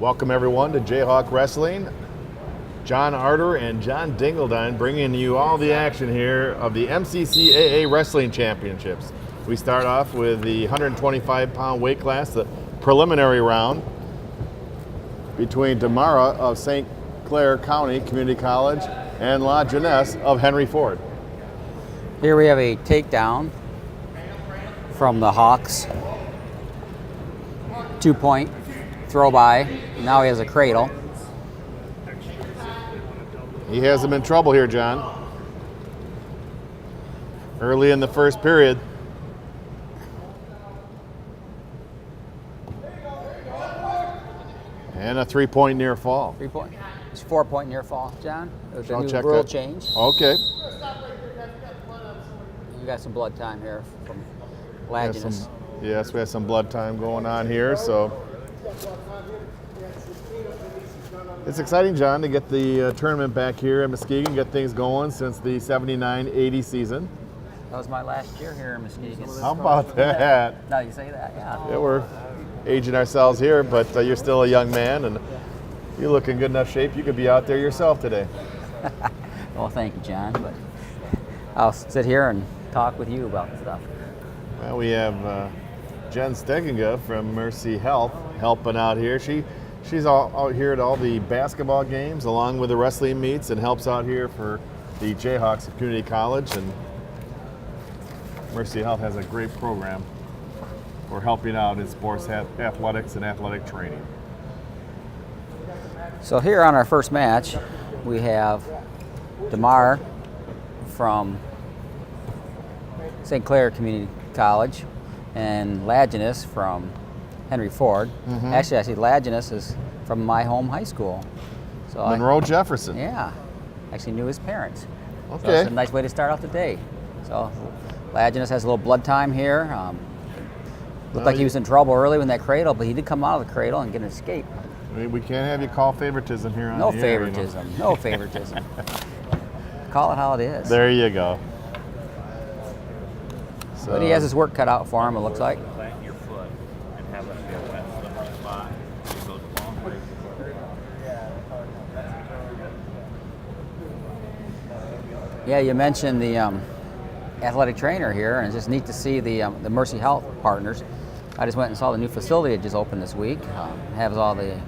Welcome everyone to Jayhawk Wrestling. John Arter and John Dingledine bringing you all the action here of the MCCAA Wrestling Championships. We start off with the 125-pound weight class, the preliminary round between Damara of St. Clair County Community College and La Jeunesse of Henry Ford. Here we have a takedown from the Hawks. 2-point throw by. Now he has a cradle. He has him in trouble here, John. Early in the first period. And a 3-point near fall. 3-point. It's 4-point near fall, John. There's a I'll new check rule that. change. Okay. We got some blood time here from Laginus. Yes, we have some blood time going on here, so it's exciting, John, to get the tournament back here at Muskegon, get things going since the 79-80 season. That was my last year here in Muskegon. How about that? Now you say that, yeah. Yeah, we're aging ourselves here, but you're still a young man, and you look in good enough shape. You could be out there yourself today. Well, thank you, John, but I'll sit here and talk with you about the stuff. Well, we have Jen Steginga from Mercy Health helping out here. She's out here at all the basketball games along with the wrestling meets and helps out here for the Jayhawks at Community College. And Mercy Health has a great program for helping out in sports athletics and athletic training. So here on our first match, we have Damar from St. Clair Community College and Laginus from Henry Ford. Actually, I see Laginus is from my home high school. So Monroe Jefferson. Yeah, actually knew his parents. Okay. So it's a nice way to start out the day. So Laginus has a little blood time here. Looked like he was in trouble early with that cradle, but he did come out of the cradle and get an escape. We can't have you call favoritism here on No the air, favoritism, no favoritism. Call it how it is. There you go. So, But he has his work cut out for him, it looks like. Plant your foot and have it feel that slippery spot. It goes a long way. Yeah, you mentioned the athletic trainer here, and it's just neat to see the Mercy Health partners. I just went and saw the new facility that just opened this week. Has all the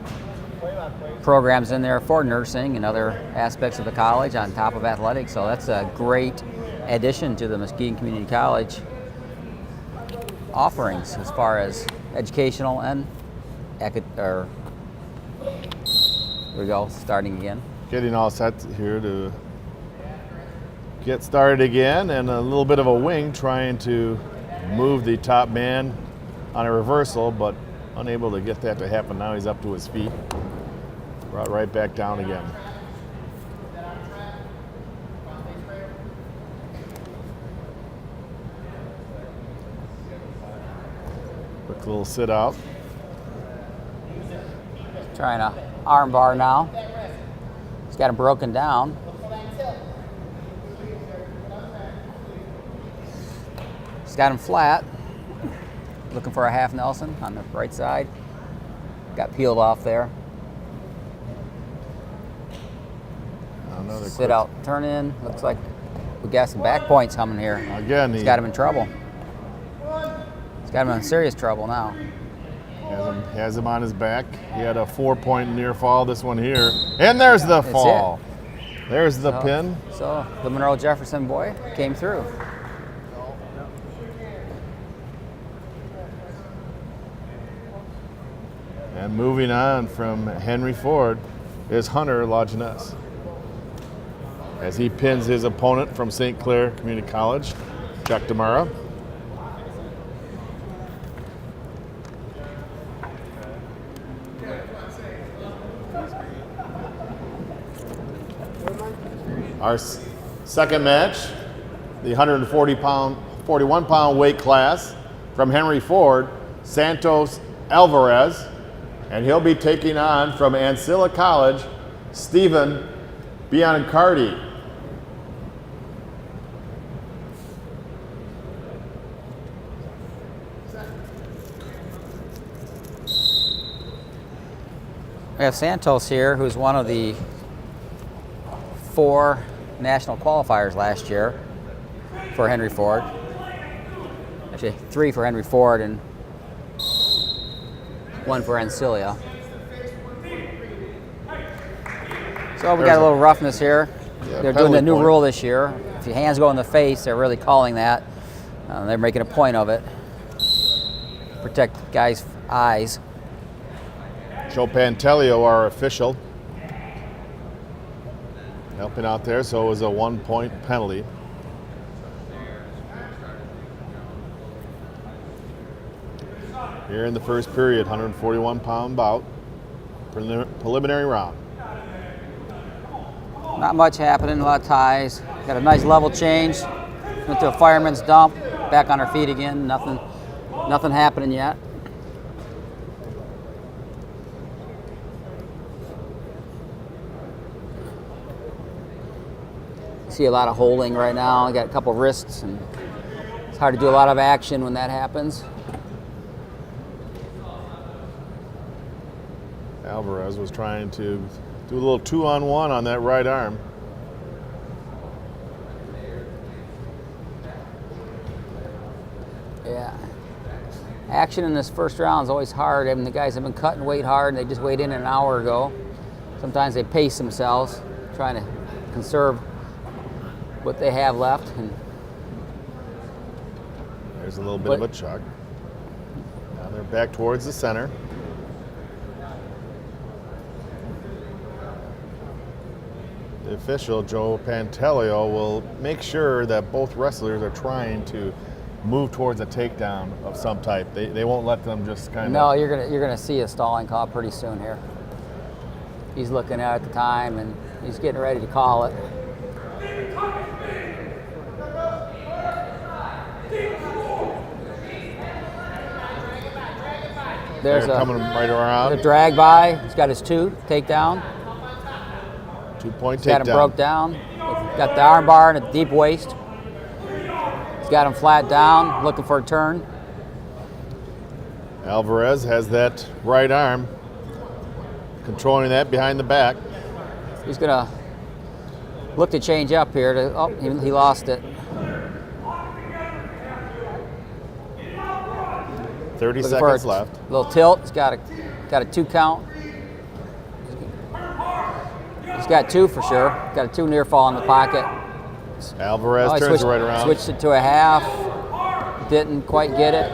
programs in there for nursing and other aspects of the college on top of athletics. So that's a great addition to the Muskegon Community College offerings as far as educational and here we go, starting again. getting all set here to get started again, and a little bit of a wing trying to move the top man on a reversal, but unable to get that to happen. Now he's up to his feet, brought right back down again. Quick little sit out. Trying to arm bar now. He's got him broken down. He's got him flat. Looking for a half Nelson on the right side. Got peeled off there. Another Sit quick out, turn in. Looks like we got some back points coming here. Again, He's got him in trouble. He's got him in serious trouble now. has him on his back. He had a 4-point near fall, this one here. And there's the fall. There's the pin. So the Monroe Jefferson boy came through. And moving on from Henry Ford is Hunter LaJeunesse, as he pins his opponent from St. Clair Community College, Chuck Damara. Our second match, the 41-pound weight class from Henry Ford, Santos Alvarez, and he'll be taking on from Ancilla College, Stephen Biancardi. We have Santos here, who's one of the 4 national qualifiers last year for Henry Ford. Actually, 3 for Henry Ford and 1 for Ancilia. So we got a little roughness here. Yeah, they're doing the new point. rule this year. If your hands go in the face, they're really calling that. They're making a point of it. Protect guys' eyes. Joe Pantelio, our official, helping out there, so it was a 1-point penalty. Here in the first period, 141-pound bout, preliminary round. Not much happening, a lot of ties. Got a nice level change. Went to a fireman's dump, back on our feet again. Nothing happening yet. See a lot of holding right now. I got a couple wrists, and it's hard to do a lot of action when that happens. Alvarez was trying to do a little 2-on-1 on that right arm. Yeah. Action in this first round is always hard. I mean, the guys have been cutting weight hard, and they just weighed in an hour ago. Sometimes they pace themselves, trying to conserve what they have left. And there's a little bit of a chuck. Now they're back towards the center. The official, Joe Pantelio, will make sure that both wrestlers are trying to move towards a takedown of some type. They won't let them just kind of... No, you're gonna see a stalling call pretty soon here. He's looking at the time, and he's getting ready to call it. There's They're coming right around. a drag by. He's got his 2 takedown. 2-point He's got him takedown. broke down. Got the arm bar and a deep waist. He's got him flat down, looking for a turn. Alvarez has that right arm, controlling that behind the back. He's gonna look to change up here. He lost it. 30 Looking for seconds a left. Little tilt. He's got a 2 count. He's got 2 for sure. Got a 2 near fall in the pocket. Alvarez He turns it right around. Switched it to a half. Didn't quite get it.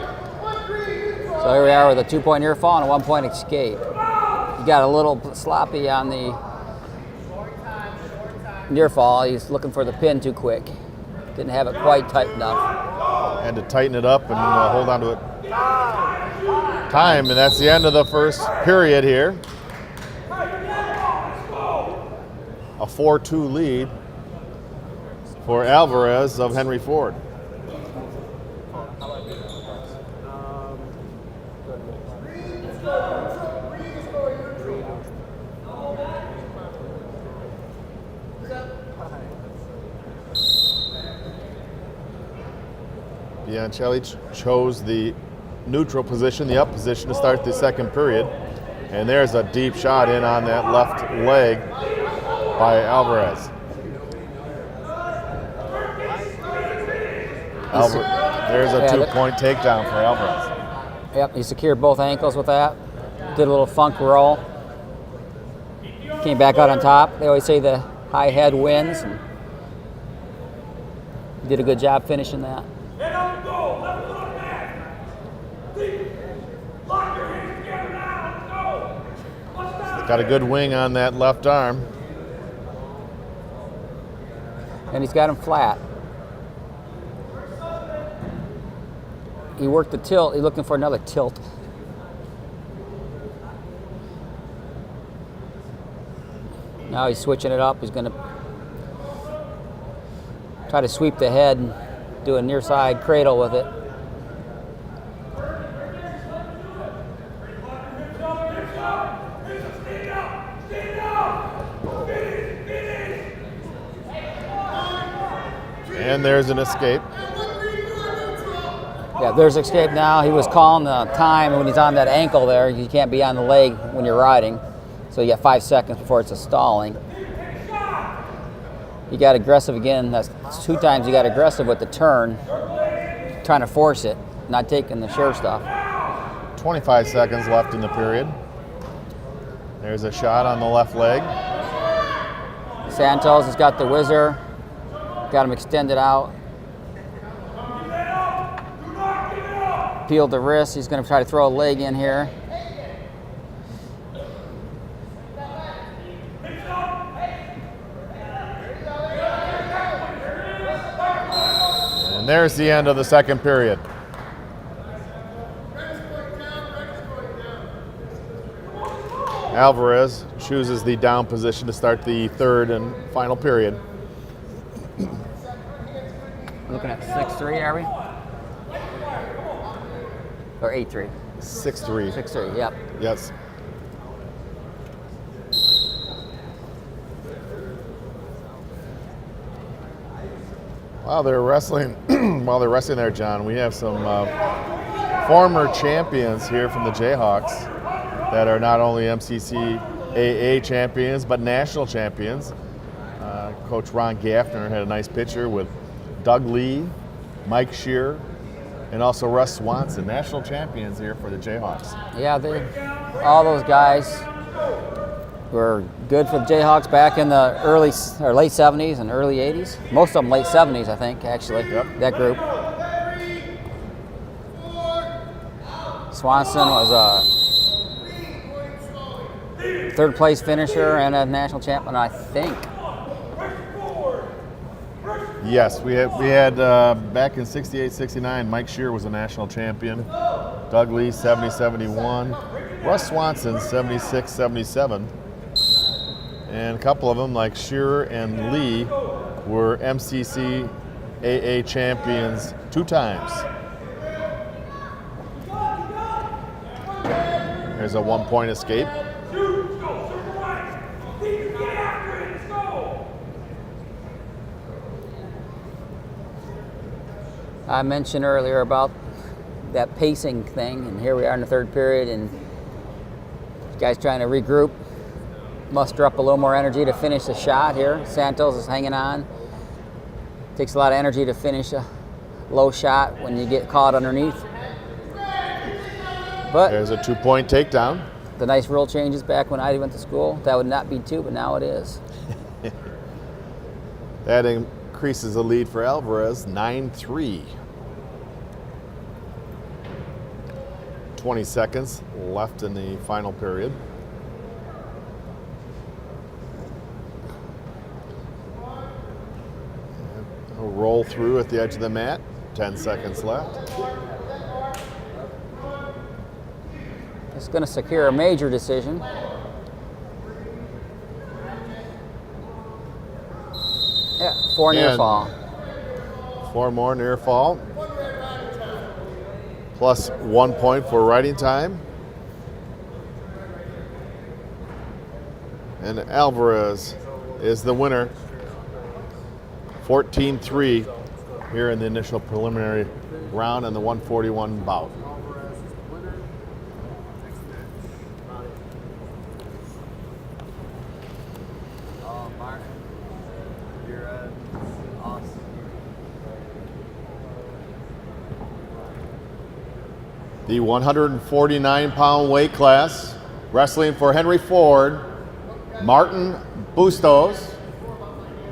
So here we are with a 2-point near fall and a 1-point escape. He got a little sloppy on the near fall. He's looking for the pin too quick. Didn't have it quite tight enough. Had to tighten it up and hold on to it. Time, and that's the end of the first period here. A 4-2 lead for Alvarez of Henry Ford. Biancelli chose the neutral position, the up position, to start the second period. And there's a deep shot in on that left leg by Alvarez. There's a 2-point takedown for Alvarez. Yep, he secured both ankles with that. Did a little funk roll. Came back out on top. They always say the high head wins. And he did a good job finishing that. Got a good wing on that left arm. And he's got him flat. He worked the tilt. He's looking for another tilt. Now he's switching it up. He's going to try to sweep the head and do a near side cradle with it. And there's an escape. Yeah, there's escape now. He was calling the time when he's on that ankle there. You can't be on the leg when you're riding. So you got 5 seconds before it's a stalling. You got aggressive again. That's 2 times you got aggressive with the turn, trying to force it, not taking the sure stuff. 25 seconds left in the period. There's a shot on the left leg. Santos has got the whizzer, got him extended out. Peeled the wrist. He's going to try to throw a leg in here. And there's the end of the second period. Alvarez chooses the down position to start the third and final period. Looking at 6-3, are we? Or 8-3? 6-3. 6-3, yep. Yes. While they're wrestling there, John, we have some former champions here from the Jayhawks that are not only MCCAA champions but national champions. Coach Ron Gaffner had a nice picture with Doug Lee, Mike Shear, and also Russ Swanson, national champions here for the Jayhawks. Yeah, all those guys were good for the Jayhawks back in the late 70s and early 80s. Most of them late 70s, I think, actually. Yep. That group. Swanson was a third place finisher and a national champion, I think. Yes, we had back in 68, 69, Mike Shear was a national champion. Doug Lee, 70, 71. Russ Swanson, 76, 77. And a couple of them, like Shearer and Lee, were MCCAA champions 2 times. There's a 1-point escape. I mentioned earlier about that pacing thing, and here we are in the third period, and guys trying to regroup, muster up a little more energy to finish the shot here. Santos is hanging on. Takes a lot of energy to finish a low shot when you get caught underneath. But there's a 2-point takedown. The nice rule changes back when I went to school. That would not be 2, but now it is. That increases the lead for Alvarez, 9-3. 20 seconds left in the final period. He'll roll through at the edge of the mat. 10 seconds left. It's going to secure a major decision. Yeah, 4 near fall. 4 more near fall. Plus 1 point for riding time. And Alvarez is the winner. 14-3 here in the initial preliminary round and the 141 bout. The 149-pound weight class, wrestling for Henry Ford, Martin Bustos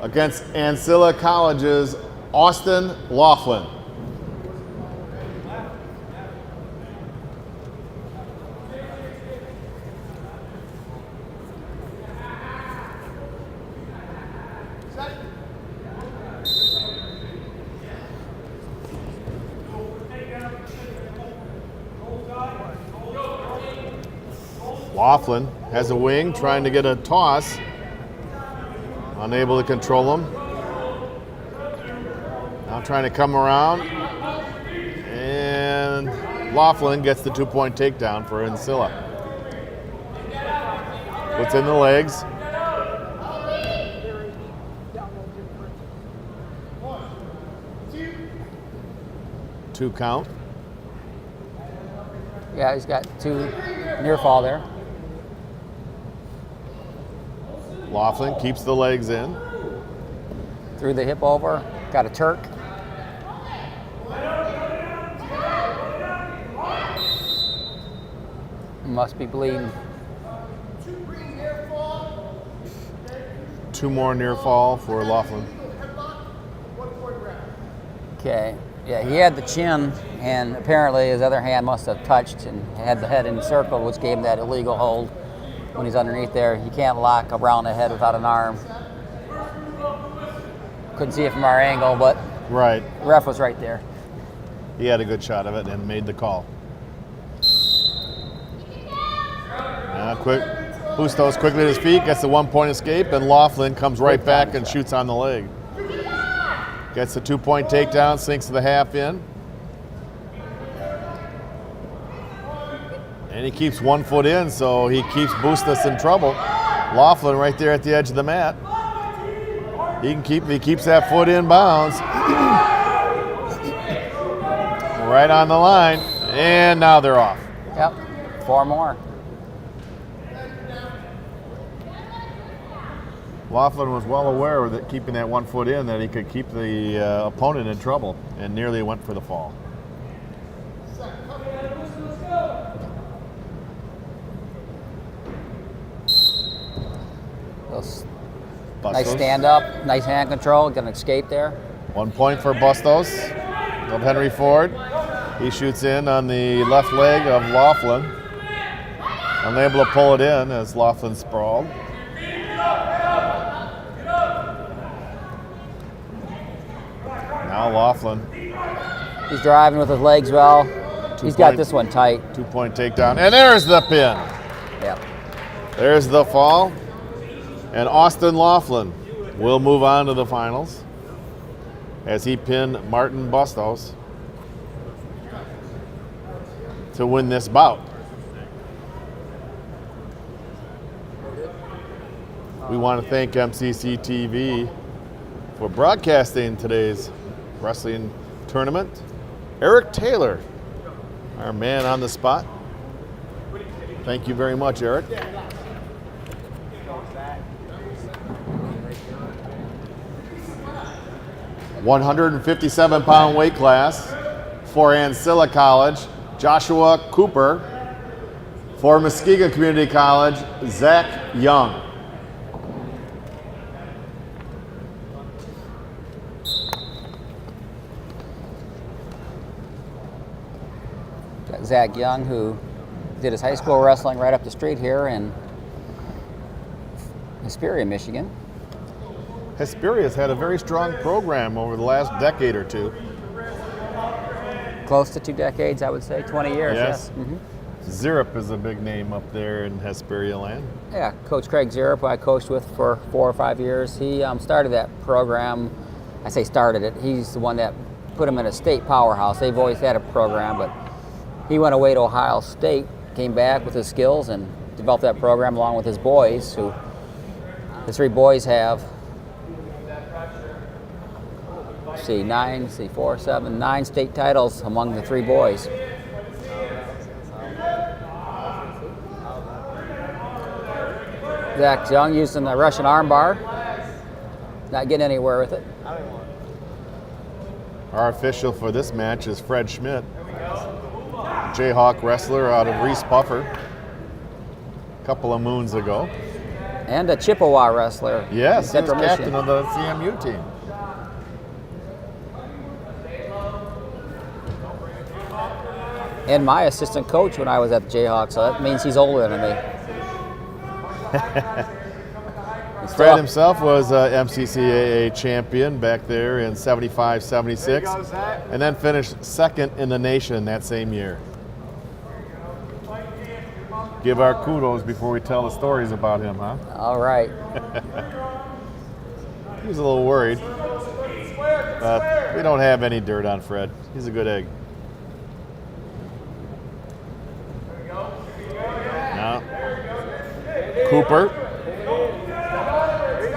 against Ancilla College's Austin Laughlin. Laughlin has a wing, trying to get a toss. Unable to control him. Now trying to come around. And Laughlin gets the 2-point takedown for Ancilla. Puts in the legs. Two count. Yeah, he's got 2 near fall there. Laughlin keeps the legs in. Threw the hip over, got a Turk. Must be bleeding. 2 more near fall for Laughlin. Okay. Yeah, he had the chin, and apparently his other hand must have touched and had the head encircled, which gave him that illegal hold when he's underneath there. You can't lock around the head without an arm. Couldn't see it from our angle, but Right. the ref was right there. He had a good shot of it and made the call. Quick. Bustos quickly to his feet, gets the 1-point escape, and Laughlin comes right back and shoots on the leg. Gets the 2-point takedown, sinks the half in. And he keeps 1 foot in, so he keeps Bustos in trouble. Laughlin right there at the edge of the mat. He keeps that foot in bounds. Right on the line, and now they're off. Yep, 4 more. Laughlin was well aware that keeping that 1 foot in, that he could keep the opponent in trouble, and nearly went for the fall. Nice stand up, nice hand control, got an escape there. 1 point for Bustos of Henry Ford. He shoots in on the left leg of Laughlin. Unable to pull it in as Laughlin sprawled. Now Laughlin. He's driving with his legs well. He's got this one tight. 2-point takedown, and there's the pin. Yep. There's the fall. And Austin Laughlin will move on to the finals as he pinned Martin Bustos to win this bout. We want to thank MCC TV for broadcasting today's wrestling tournament. Eric Taylor, our man on the spot. Thank you very much, Eric. 157-pound weight class for Ancilla College, Joshua Cooper. For Muskegon Community College, Zach Young. Got Zach Young, who did his high school wrestling right up the street here in Hesperia, Michigan. Hesperia's had a very strong program over the last decade or two. Close to 2 decades, I would say, 20 years. Yes. Mm-hmm. Zirip is a big name up there in Hesperia land. Yeah, Coach Craig Zirip, who I coached with for 4 or 5 years, he started that program. I say started it. He's the one that put him in a state powerhouse. They've always had a program, but he went away to Ohio State, came back with his skills, and developed that program along with his boys, who the 3 boys have. Nine state titles among the 3 boys. Zach Young using the Russian armbar. Not getting anywhere with it. Our official for this match is Fred Schmidt, Jayhawk wrestler out of Reese Buffer, a couple of moons ago. And a Chippewa wrestler. Yes, he was Central captain Michigan. of the CMU team. And my assistant coach when I was at the Jayhawks, so that means he's older than me. Fred himself was a MCCAA champion back there in 75, 76, and then finished 2nd in the nation that same year. Give our kudos before we tell the stories about him, huh? All right. He was a little worried. But we don't have any dirt on Fred. He's a good egg. Now, Cooper.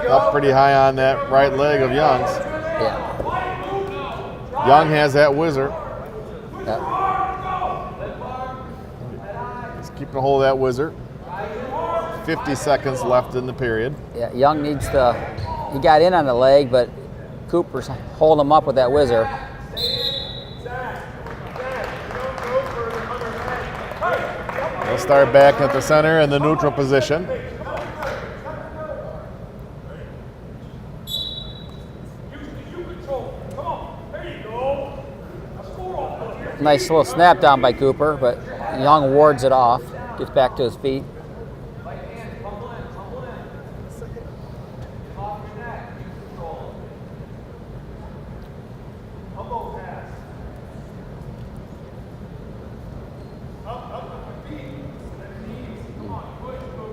Up pretty high on that right leg of Young's. Yeah. Young has that whizzer. Yep. He's keeping a hold of that whizzer. 50 seconds left in the period. Yeah, Young needs to, he got in on the leg, but Cooper's holding him up with that whizzer. They'll start back at the center in the neutral position. Nice little snap down by Cooper, but Young wards it off, gets back to his feet.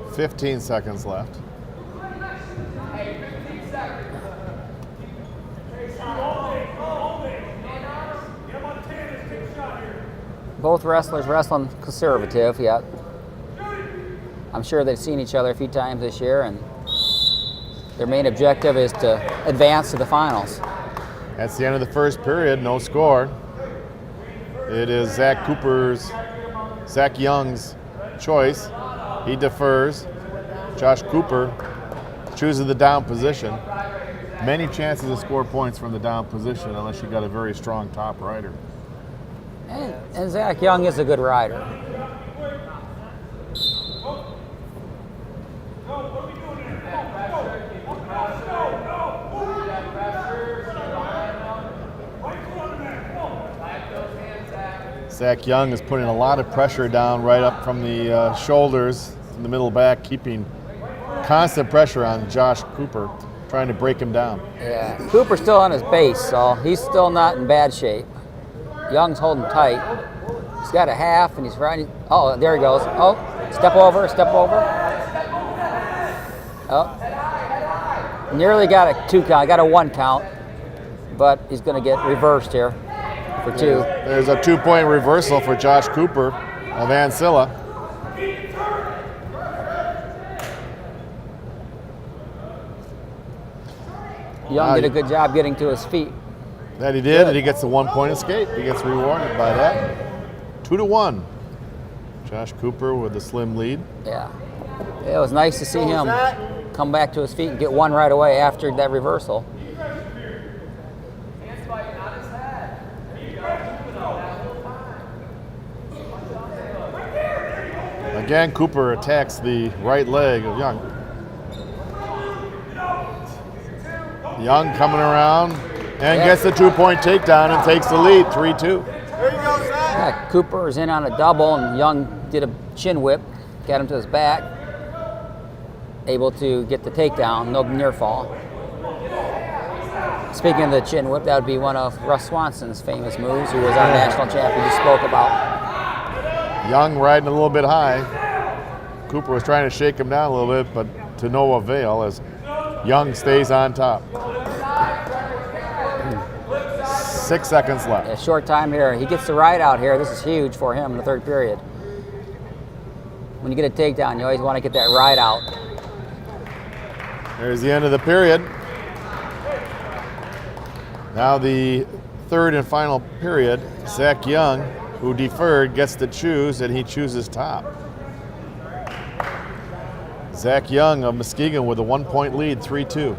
Mm. 15 seconds left. Both wrestlers wrestling conservative, yeah. I'm sure they've seen each other a few times this year, and their main objective is to advance to the finals. That's the end of the first period, no score. It is Zach Young's choice. He defers. Josh Cooper chooses the down position. Many chances to score points from the down position unless you got a very strong top rider. And Zach Young is a good rider. Zach Young is putting a lot of pressure down right up from the shoulders in the middle back, keeping constant pressure on Josh Cooper, trying to break him down. Yeah, Cooper's still on his base, so he's still not in bad shape. Young's holding tight. He's got a half, and he's riding. Oh, there he goes. Oh, step over, step over. Oh, nearly got a 2 count. Got a 1 count, but he's going to get reversed here for 2. There's a 2-point reversal for Josh Cooper of Ancilla. Young did a good job getting to his feet. That he did, and he gets a 1-point escape. He gets rewarded by that. 2-1. Josh Cooper with a slim lead. Yeah. It was nice to see him come back to his feet and get 1 right away after that reversal. Again, Cooper attacks the right leg of Young. Young coming around and gets the 2-point takedown and takes the lead, 3-2. Yeah, Cooper is in on a double, and Young did a chin whip, got him to his back, able to get the takedown, no near fall. Speaking of the chin whip, that would be one of Russ Swanson's famous moves, who was our national champion just spoke about. Young riding a little bit high. Cooper was trying to shake him down a little bit, but to no avail as Young stays on top. 6 seconds left. A short time here. He gets the ride out here. This is huge for him in the third period. When you get a takedown, you always want to get that ride out. There's the end of the period. Now the third and final period. Zach Young, who deferred, gets to choose, and he chooses top. Zach Young of Muskegon with a 1-point lead, 3-2.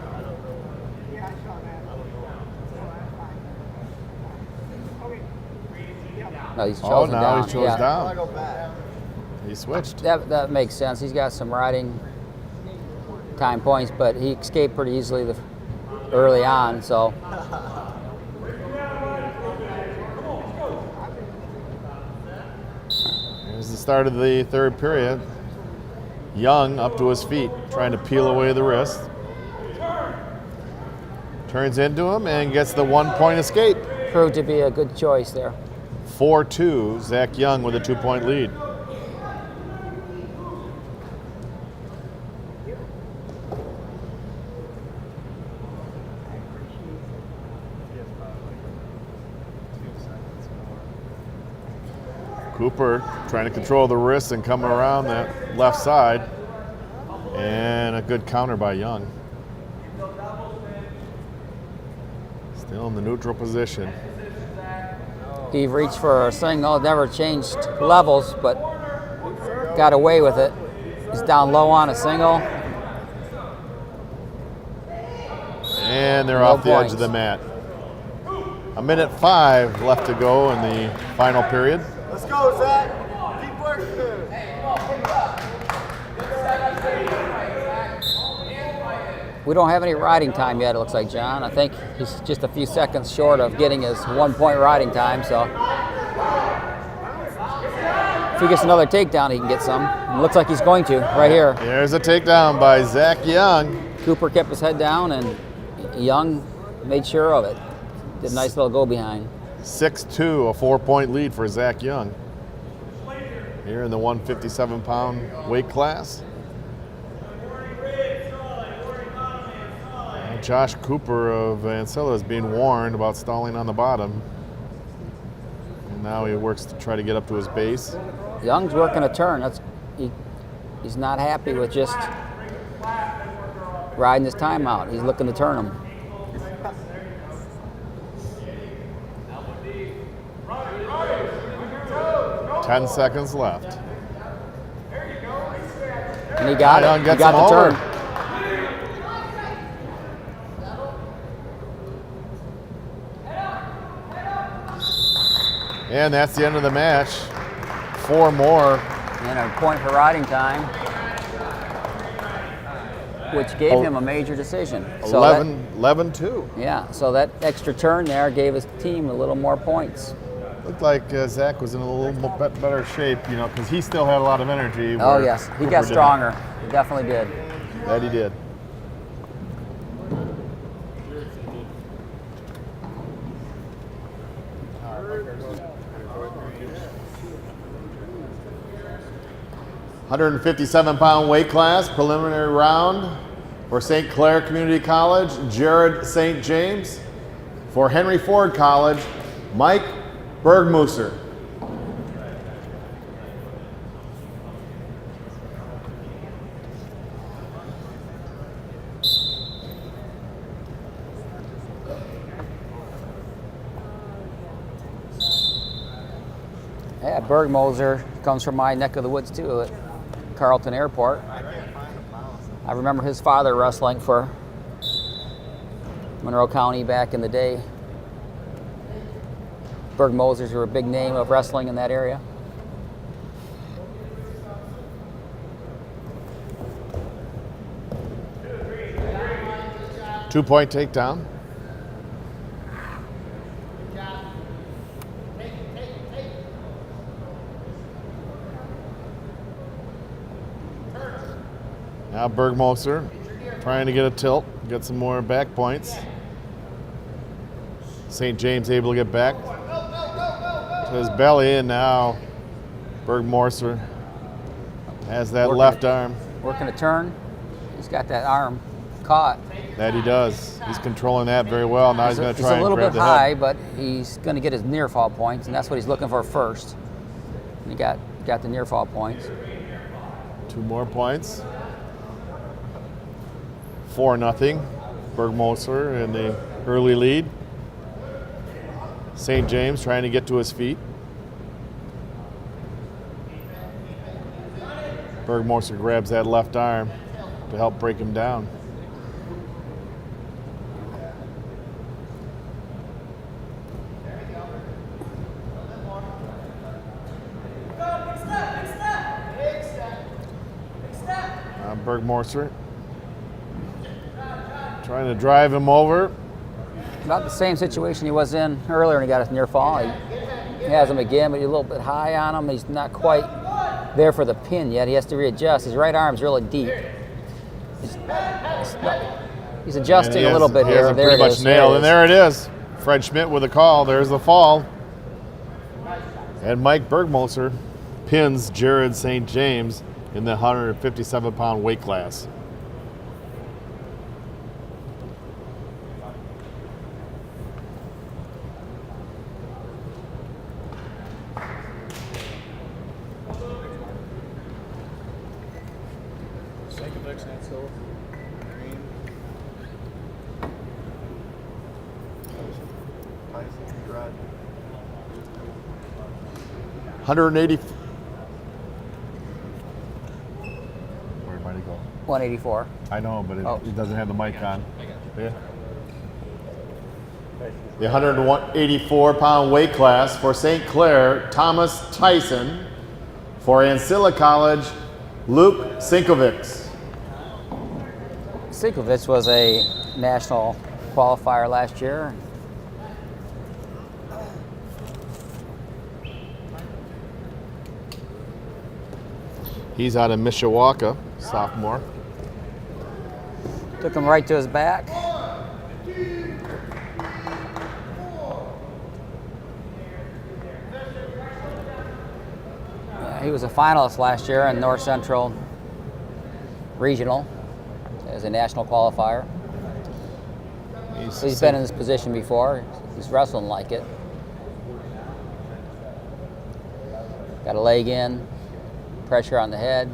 No, he's chosen down. He chose down. He switched. That makes sense. He's got some riding time points, but he escaped pretty easily early on, so. Here's the start of the third period. Young up to his feet, trying to peel away the wrist. Turns into him and gets the 1-point escape. Proved to be a good choice there. 4-2, Zach Young with a 2-point lead. Cooper trying to control the wrists and coming around that left side. And a good counter by Young. Still in the neutral position. He reached for a single, never changed levels, but got away with it. He's down low on a single. And they're No off the edge points. of the mat. 1:05 left to go in the final period. Let's go, Zach. Keep working. We don't have any riding time yet, it looks like, John. I think he's just a few seconds short of getting his 1 point riding time, so if he gets another takedown, he can get some. It looks like he's going to, right here. There's a takedown by Zach Young. Cooper kept his head down, and Young made sure of it. Did a nice little go behind. 6-2, a 4-point lead for Zach Young. Here in the 157-pound weight class. Josh Cooper of Ancilla is being warned about stalling on the bottom. And now he works to try to get up to his base. Young's working a turn. He's not happy with just riding his time out. He's looking to turn him. Ten seconds left. And he got Young it. He gets got him the over. turn. And that's the end of the match. 4 more. And a point for riding time, which gave him a major decision. So 11-2. yeah, so that extra turn there gave his team a little more points. Looked like Zach was in a little bit better shape, you know, because he still had a lot of energy. Oh where yes, he Cooper got didn't. stronger. He definitely did. That he did. $157-pound weight class, preliminary round for St. Clair Community College, Jared St. James. For Henry Ford College, Mike Bergmusser. Yeah, Bergmoser comes from my neck of the woods too, at Carlton Airport. I remember his father wrestling for Monroe County back in the day. Bergmosers were a big name of wrestling in that area. Two-point takedown. Now Bergmoser trying to get a tilt, get some more back points. St. James able to get back to his belly, and now Bergmoser has that left arm. Working a turn. He's got that arm caught. That he does. He's controlling that very well. Now he's going to try It's a and little grab bit the high, head. but he's going to get his near fall points, and that's what he's looking for first. He got the near fall points. 2 more points. 4-0. Bergmoser in the early lead. St. James trying to get to his feet. Bergmoser grabs that left arm to help break him down. Bergmoser trying to drive him over. About the same situation he was in earlier when he got his near fall. He has him again, but he's a little bit high on him. He's not quite there for the pin yet. He has to readjust. His right arm's really deep. He's adjusting a little bit He here. has him There pretty it much is. nailed, and There it there it is. Fred Schmidt with a call. There's the fall. And Mike Bergmoser pins Jared St. James in the 157-pound weight class. 184. I know, but Oh. it doesn't have the mic on. Yeah. The 184-pound weight class for St. Clair, Thomas Tyson. For Ancilla College, Luke Sinkovics. Sinkovic was a national qualifier last year. He's out of Mishawaka, sophomore. Took him right to his back. He was a finalist last year in North Central Regional as a national qualifier. He's been in this position before. He's wrestling like it. Got a leg in, pressure on the head.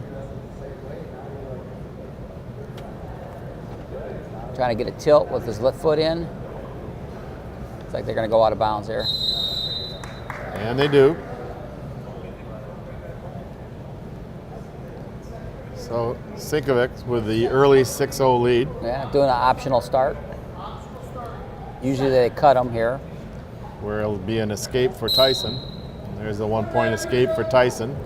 Trying to get a tilt with his left foot in. Looks like they're going to go out of bounds here. And they do. So Sinkovic with the early 6-0 lead. Yeah, doing an optional start. Usually they cut him here. Where it'll be an escape for Tyson. There's the 1-point escape for Tyson.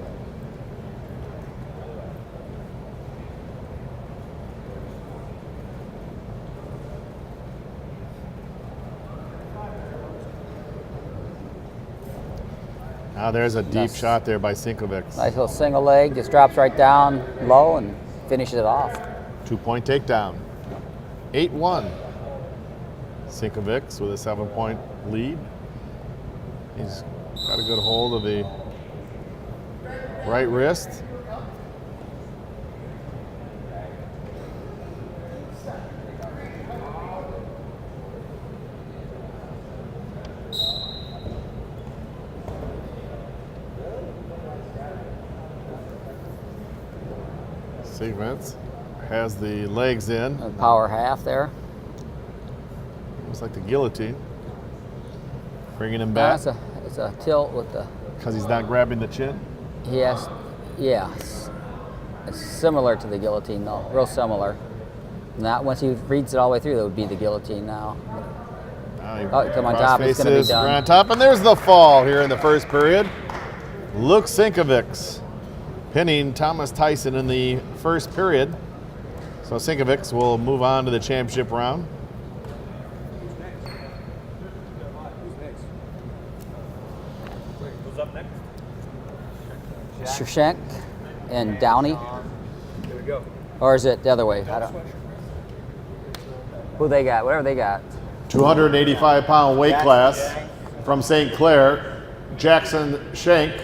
Now there's a deep Nice. shot there by Sinkovic. Nice little single leg, just drops right down low and finishes it off. 2-point takedown. 8-1. Sinkovic with a 7-point lead. He's got a good hold of the right wrist. Sinkovic has the legs in. A power half there. Looks like the guillotine. Bringing him back It's a tilt with the. because he's not grabbing the chin. Yes, yeah. It's similar to the guillotine though, real similar. Not once he reads it all the way through, that would be the guillotine now. Now he Oh, come on top, it's gonna be cross-faces done. right on top, and there's the fall here in the first period. Luke Sinkovic pinning Thomas Tyson in the first period. So Sinkovic will move on to the championship round. Who's up next? Shushenk and Downey. There we go. Or is it the other way? I don't. Who they got? Whatever they got. 285-pound weight class from St. Clair, Jackson Shank.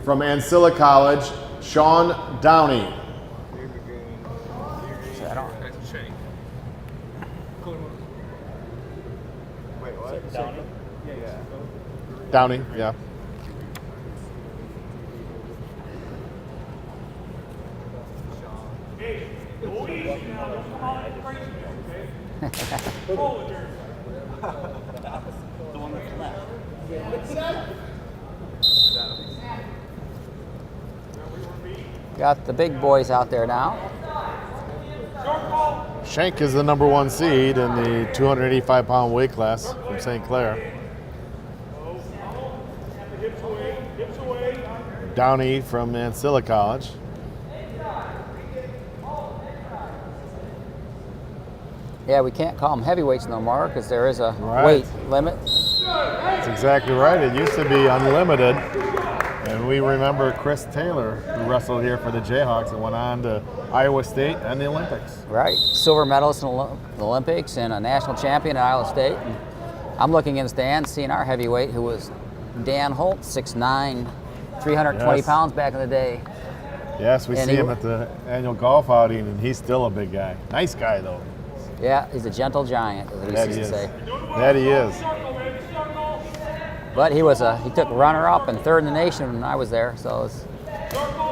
From Ancilla College, Sean Downey. So I don't. Wait, what? Downey? Downey, yeah. The one that's left. Got the big boys out there now. Shank is the number 1 seed in the 285-pound weight class from St. Clair. Downey from Ancilla College. Yeah, we can't call them heavyweights no more because there is a Right. weight limit. That's exactly right. It used to be unlimited. And we remember Chris Taylor, who wrestled here for the Jayhawks and went on to Iowa State and the Olympics. Right, silver medalist in the Olympics and a national champion at Iowa State. And I'm looking in the stands, seeing our heavyweight, who was Dan Holt, 6'9", 320 Yes. pounds back in the day. Yes, we And see he- him at the annual golf outing, and he's still a big guy. Nice guy, though. Yeah, he's a gentle giant, is what he That used he to is. say. That he is. But he took runner-up and third in the nation when I was there, so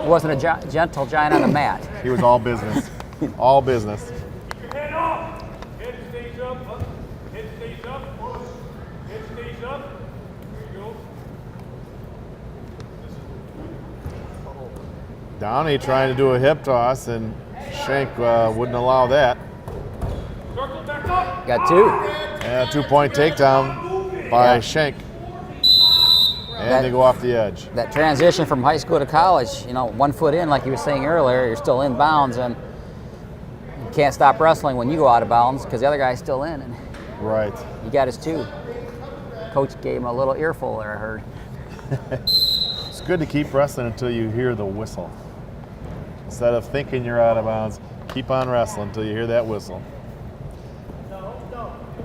he wasn't a gentle giant on the mat. He was all business. All business. Head up. Head stays up. Head stays up. Head stays up. There you go. Downey trying to do a hip toss, and Shank wouldn't allow that. Circle back up. Got two. And a 2-point takedown by Yeah. Shank. And they go off the edge. That transition from high school to college, you know, 1 foot in, like you were saying earlier, you're still in bounds, and you can't stop wrestling when you go out of bounds because the other guy's still in, and Right. he got his two. Coach gave him a little earful there, I heard. It's good to keep wrestling until you hear the whistle. Instead of thinking you're out of bounds, keep on wrestling until you hear that whistle.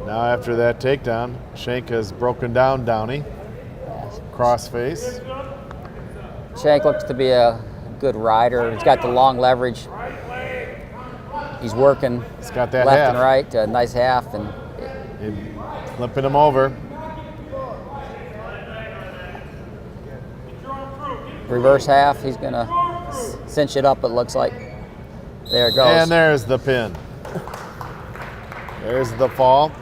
Now after that takedown, Shank has broken down Downey. Cross face. Shank looks to be a good rider. He's got the long leverage. He's working He's got that left half. and right, a nice half, and Flipping him over. reverse half. He's gonna cinch it up, it looks like. There it goes. And there's the pin. There's the fall.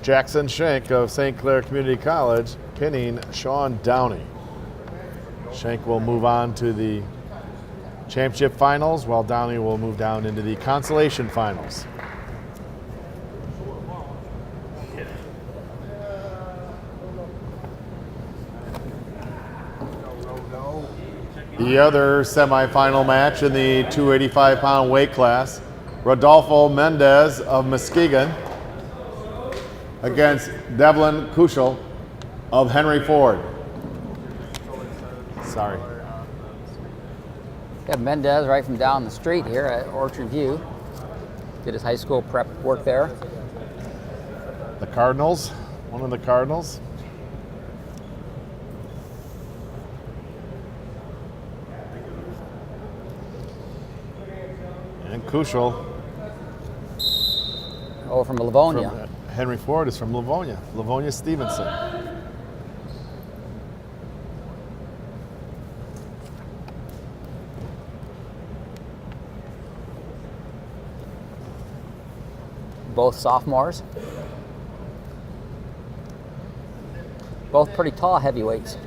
Jackson Shank of St. Clair Community College pinning Sean Downey. Shank will move on to the championship finals, while Downey will move down into the consolation finals. The other semifinal match in the 285-pound weight class, Rodolfo Mendez of Muskegon against Devlin Kuschel of Henry Ford. Sorry. Yeah, Mendez right from down the street here at Orchard View. Did his high school prep work there. The Cardinals, one of the Cardinals. And Kuschel Oh, from Livonia. from Henry Ford is from Livonia. Livonia Stevenson. Both sophomores. Both pretty tall heavyweights.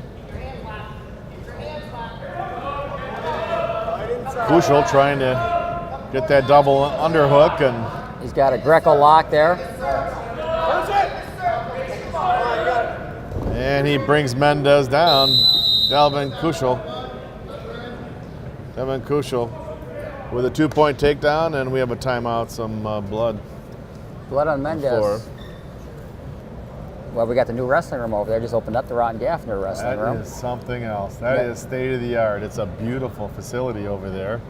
Kuschel trying to get that double underhook, and He's got a Greco lock there. he brings Mendez down. Devlin Kuschel with a 2-point takedown, and we have a timeout, some blood. Blood on Mendez. Floor. Well, we got the new wrestling room over there. Just opened up the Ron Gaffner wrestling That room. is something else. That Yeah. is state of the art. It's a beautiful facility over there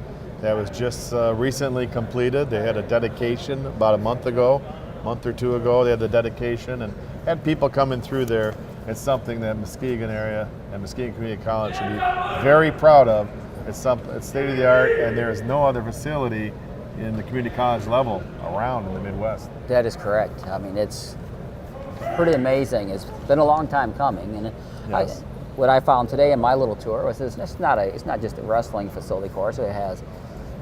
that was just recently completed. They had a dedication about a month or two ago. They had the dedication and had people coming through there. It's something that Muskegon area and Muskegon Community College should be very proud of. It's state of the art, and there is no other facility in the community college level around in the Midwest. That is correct. I mean, it's pretty amazing. It's been a long time coming, and Yes. what I found today in my little tour was it's not just a wrestling facility course. It has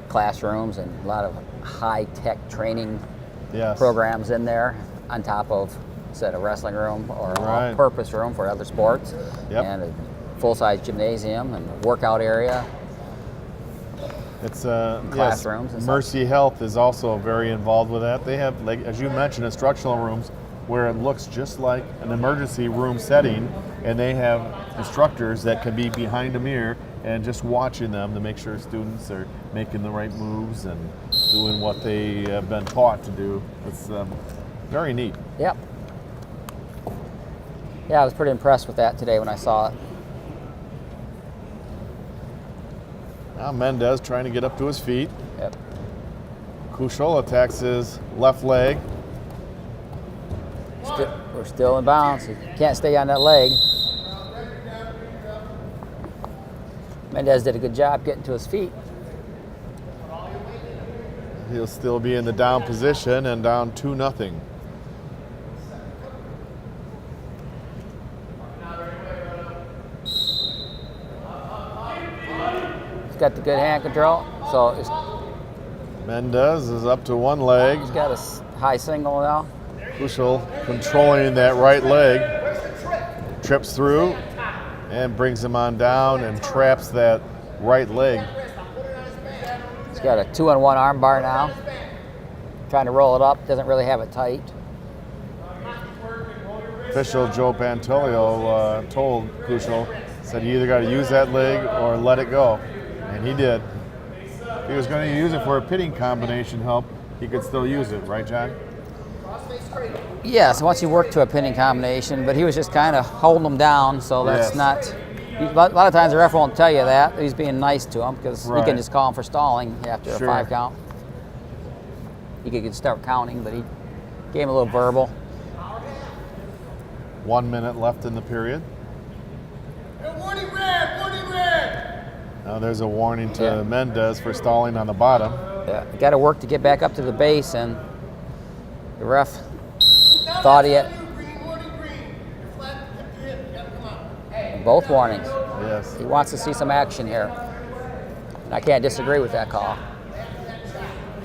classrooms and a lot of high-tech training Yes. programs in there, on top of a wrestling room or a Right. purpose room for other sports, Yep. and a full-size gymnasium and workout area. It's classrooms and Yes, stuff. Mercy Health is also very involved with that. They have, like as you mentioned, instructional rooms where it looks just like an emergency room setting, and they have instructors that can be behind a mirror and just watching them to make sure students are making the right moves and doing what they have been taught to do. It's very neat. Yep. Yeah, I was pretty impressed with that today when I saw it. Now Mendez trying to get up to his feet. Yep. Kuschel attacks his left leg. We're still in bounds. He can't stay on that leg. Mendez did a good job getting to his feet. He'll still be in the down position and down 2-0. He's got the good hand control, so Mendez is up to one leg. he's got a high single now. Kuschel controlling that right leg, trips through and brings him on down and traps that right leg. He's got a 2-on-1 arm bar now. Trying to roll it up, doesn't really have it tight. Official Joe Pantaleo told Kushel, said you either got to use that leg or let it go. And he did. If he was going to use it for a pitting combination help, he could still use it, right, John? Yes, once you work to a pinning combination, but he was just kind of holding them down, so that's Yes. not. A lot of times the ref won't tell you that. He's being nice to him because you Right. can just call him for stalling after Sure. a 5 count. You could start counting, but he gave him a little verbal. 1 minute left in the period. Warning red, warning red. Now there's a warning to Yeah. Mendez for stalling on the bottom. Yeah, you got to work to get back up to the base, and the ref thought he had Green, warning green. You're flat, you hit, you gotta come out. both warnings. Yes. He wants to see some action here, and I can't disagree with that call.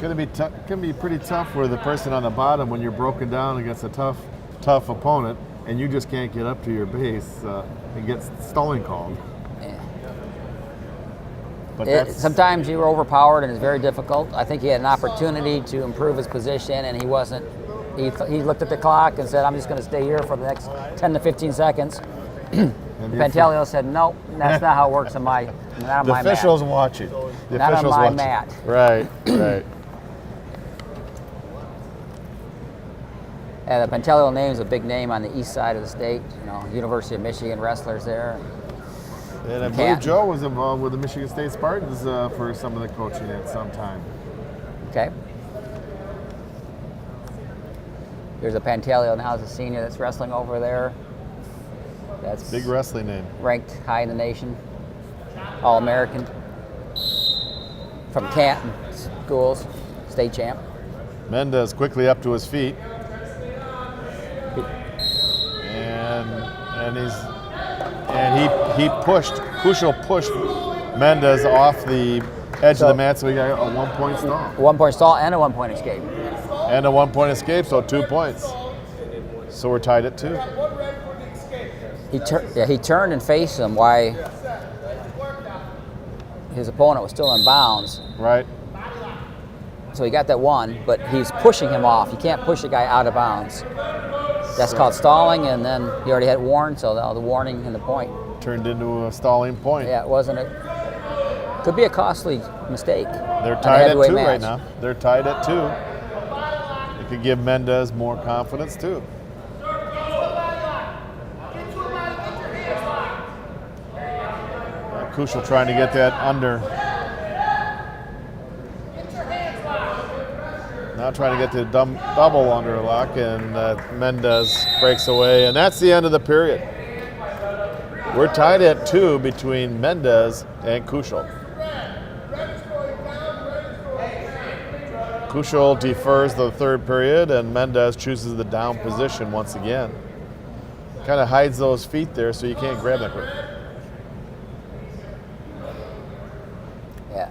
Can be pretty tough for the person on the bottom when you're broken down against a tough opponent, and you just can't get up to your base and get stalling called. Yeah. But that's Sometimes you were overpowered, and it's very difficult. I think he had an opportunity to improve his position, and he wasn't. He looked at the clock and said, "I'm just going to stay here for the next 10 to 15 seconds." Pantaleo said, "No, that's not how it works on my the officials watching. The Not on officials my watching. mat. Right, right. And the Pantaleo name is a big name on the east side of the state. You know, University of Michigan wrestlers there. And I believe Canton. Joe was involved with the Michigan State Spartans for some of the coaching at some time. Okay. There's a Pantaleo now as a senior that's wrestling over there. That's Big wrestling name. ranked high in the nation. All-American. From Canton schools, state champ. Mendez quickly up to his feet. And he pushed. Kushel pushed Mendez off the edge of the mat, so he got a 1-point stall 1-point stall and a 1-point escape. and a 1-point escape, so 2 points. So we're tied at 2. He turned and faced him while his opponent was still in bounds. Right. So he got that 1, but he's pushing him off. You can't push a guy out of bounds. That's called stalling, and then he already had warned, so the warning and the point. Turned into a stalling point. Yeah, it wasn't a. Could be a costly mistake. They're on a tied at 2 heavyweight right match. now. They're tied at 2. It could give Mendez more confidence too. Kushel trying to get that under. Now trying to get the double underlock, and Mendez breaks away, and that's the end of the period. We're tied at 2 between Mendez and Kushel. Kushel defers the third period, and Mendez chooses the down position once again. Kind of hides those feet there so you can't grab that quick. Yeah.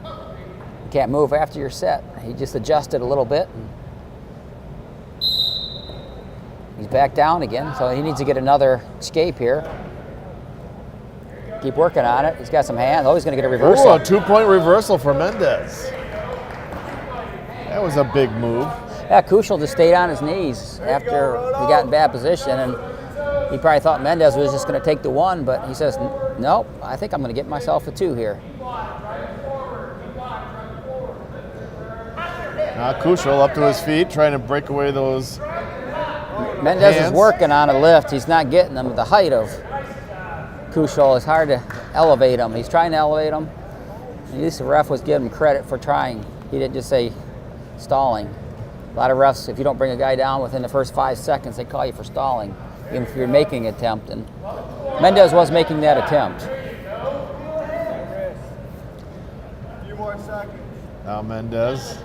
You can't move after you're set. He just adjusted a little bit. He's back down again, so he needs to get another escape here. Keep working on it. He's got some hands. Oh, he's going to get a reversal. Oh, a 2-point reversal for Mendez. That was a big move. Yeah, Kushel just stayed on his knees after he got in bad position, and he probably thought Mendez was just going to take the 1, but he says, nope, I think I'm going to get myself a 2 here. Now Kushel up to his feet, trying to break away those. Mendez hands. is working on a lift. He's not getting them. The height of Kushel is hard to elevate him. He's trying to elevate him. At least the ref was giving him credit for trying. He didn't just say stalling. A lot of refs, if you don't bring a guy down within the first 5 seconds, they call you for stalling, even if you're making an attempt. And Mendez was making that attempt. A few more seconds. Now Mendez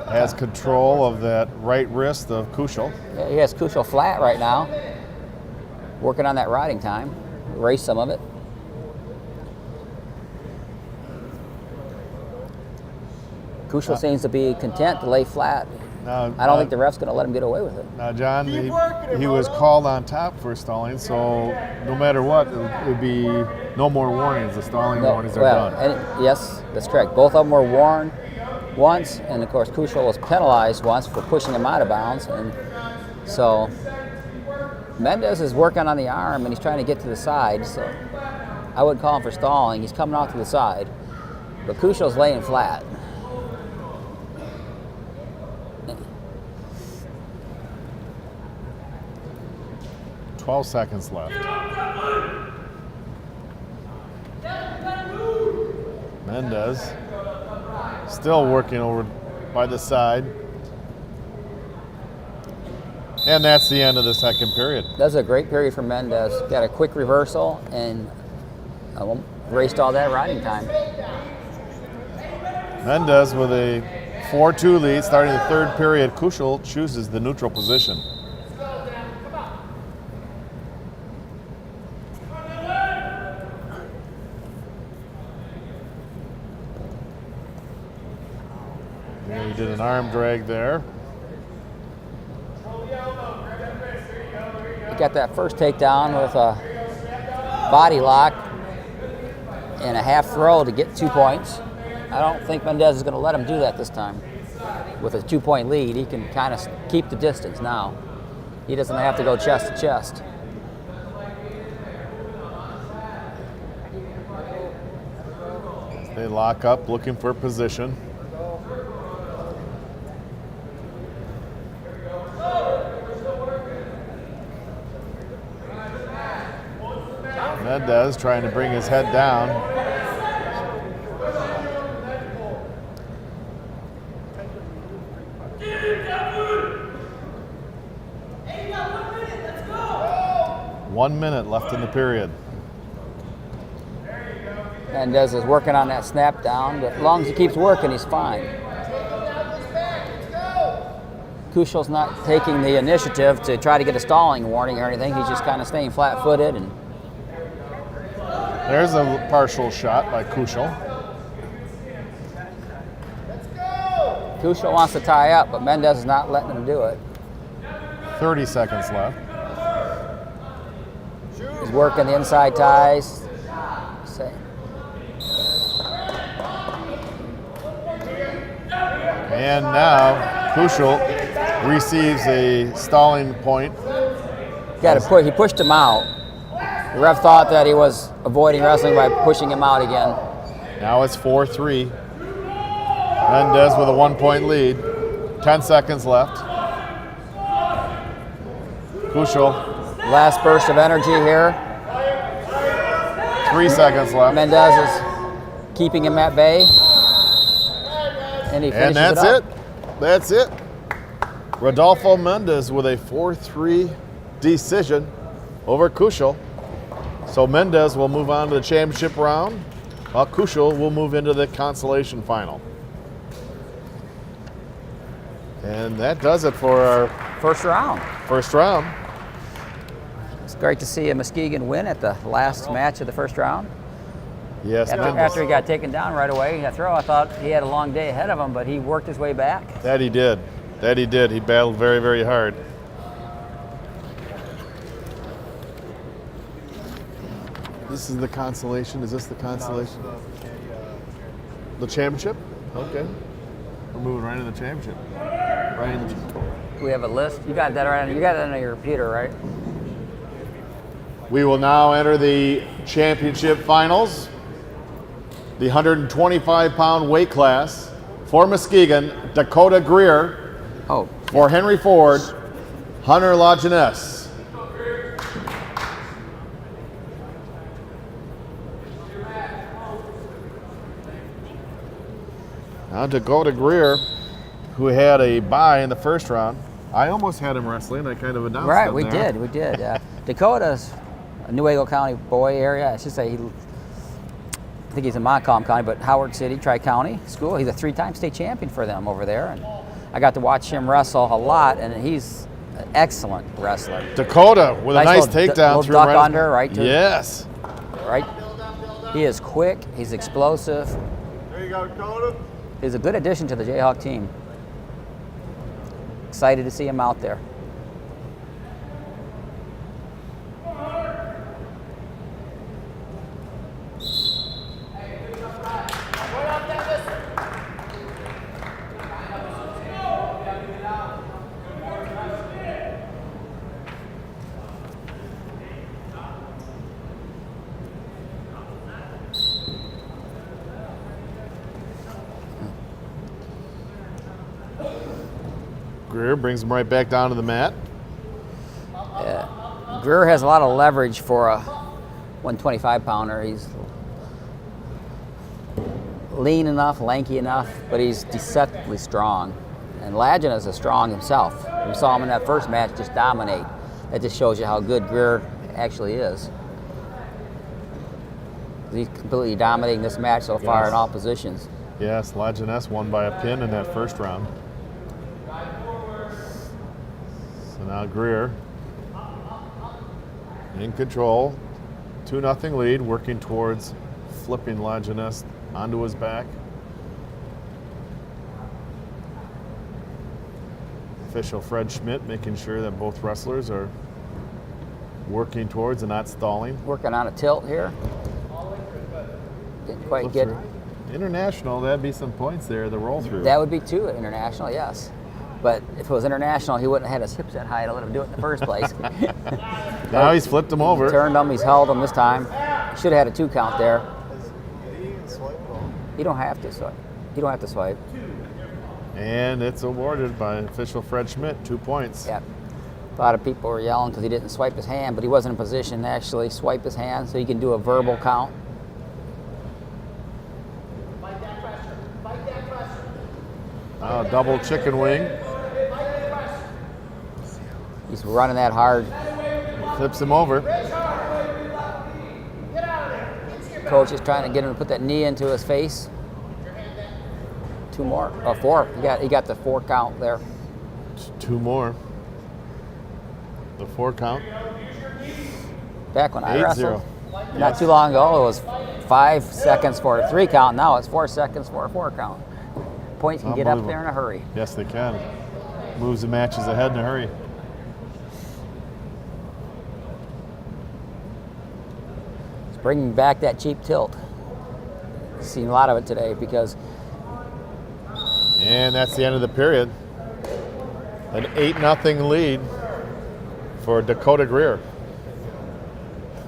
has control of that right wrist of Kushel. Yeah, he has Kushel flat right now, working on that riding time, erase some of it. Kushel seems to be content to lay flat. Now, I don't think the ref's going to let him get away with it. Now, John, he was called on top for stalling, so no matter what, it would be no more warnings. The stalling warnings are done. And yes, that's correct. Both of them were warned once, and of course, Kushel was penalized once for pushing him out of bounds. And so Mendez is working on the arm, and he's trying to get to the side. So I wouldn't call him for stalling. He's coming out to the side, but Kushel's laying flat. 12 seconds left. Mendez still working over by the side. And that's the end of the second period. That's a great period for Mendez. Got a quick reversal and raced all that riding time. Mendez with a 4-2 lead starting the third period. Kushel chooses the neutral position. Yeah, he did an arm drag there. He got that first takedown with a body lock and a half throw to get 2 points. I don't think Mendez is going to let him do that this time. With a 2-point lead, he can kind of keep the distance now. He doesn't have to go chest to chest. They lock up, looking for position. Mendez trying to bring his head down. One minute left in the period. Mendez is working on that snap down, but as long as he keeps working, he's fine. Kushel's not taking the initiative to try to get a stalling warning or anything. He's just kind of staying flat-footed. And there's a partial shot by Kushel. Kushel wants to tie up, but Mendez is not letting him do it. 30 seconds left. He's working the inside ties. And now Kushel receives a stalling point. He pushed him out. The ref thought that he was avoiding wrestling by pushing him out again. Now it's 4-3. Mendez with a 1-point lead. 10 seconds left. Kushel. Last burst of energy here. 3 seconds left. Mendez is keeping him at bay. And he finishes and that's it up. That's it. Rodolfo Mendez with a 4-3 decision over Kushel. So Mendez will move on to the championship round, while Kushel will move into the consolation final. And that does it for our first round. It's great to see a Muskegon win at the last match of the first round. Yes, after he got taken down right away, that throw, I thought he had a long day ahead of him, but he worked his way back. That he did. He battled very, very hard. This is the consolation. Is this the consolation? The championship? Okay. We're moving right into the championship. Right in the championship. We have a list. You got that right. You got that on your computer, right? We will now enter the championship finals. The 125-pound weight class for Muskegon, Dakota Greer. Oh. For Henry Ford, Hunter LaJeunesse. Now Dakota Greer, who had a bye in the first round. I almost had him wrestling. I kind of announced right, him we there. did. Dakota's a Newaygo County boy area. I should say I think he's in Montcalm County, but Howard City, Tri-County School. He's a 3-time state champion for them over there. And I got to watch him wrestle a lot, and he's an excellent wrestler. Dakota with a nice takedown little through duck right under, right? Yes. Right. He is quick. He's explosive. There you go, Dakota. He's a good addition to the Jayhawk team. excited to see him out there. Greer brings him right back down to the mat. Greer has a lot of leverage for a 125-pounder. He's lean enough, lanky enough, but he's deceptively strong. And Laginas is strong himself. We saw him in that first match just dominate. That just shows you how good Greer actually is. He's completely dominating this match so far in all positions. Yes, Laginas won by a pin in that first round. So now Greer in control, 2-0 lead, working towards flipping Laginas onto his back. Official Fred Schmidt making sure that both wrestlers are working towards and not stalling. Working on a tilt here. Didn't quite get it. International, that'd be some points there, the roll through. That would be 2 at international, yes. But if it was international, he wouldn't have had his hips that high to let him do it in the first place. Now he's flipped him over. Turned him, he's held him this time. Should have had a 2 count there. You don't have to swipe. You don't have to swipe. And it's awarded by official Fred Schmidt, 2 points. Yeah. A lot of people were yelling because he didn't swipe his hand, but he wasn't in position to actually swipe his hand, so he can do a verbal count. Now double chicken wing. He's running that hard. Flips him over. Coach is trying to get him to put that knee into his face. 2 more, or 4. He got the 4 count there. 2 more. The 4 count. Back when I 8-0. wrestled, not too long ago, it was 5 seconds for a 3 count. Now it's 4 seconds for a 4 count. Points can get up there in a hurry. Yes, they can. Moves the matches ahead in a hurry. It's bringing back that cheap tilt. Seen a lot of it today because. And that's the end of the period. An 8-0 lead for Dakota Greer.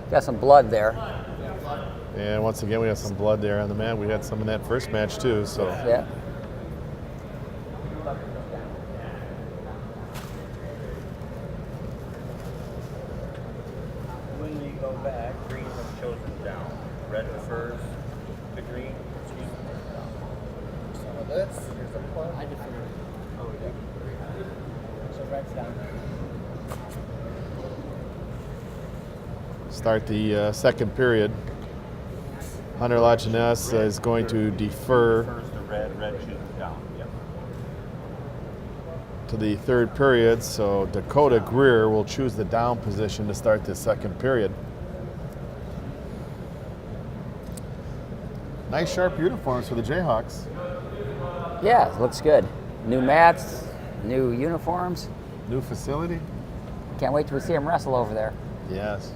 Got some blood there. And once again, we have some blood there on the mat. We had some in that first match too. So Yeah. When we go back, green has chosen down. Red prefers the green. Some of this, here's a plug. I defer. Oh, yeah. So red's down. start the second period. Hunter Lachenes is going to defer Prefers the red, red chooses down. Yep. to the third period, so Dakota Greer will choose the down position to start the second period. Nice sharp uniforms for the Jayhawks. Yeah, looks good. New mats, new uniforms. New facility? Can't wait till we see them wrestle over there. Yes.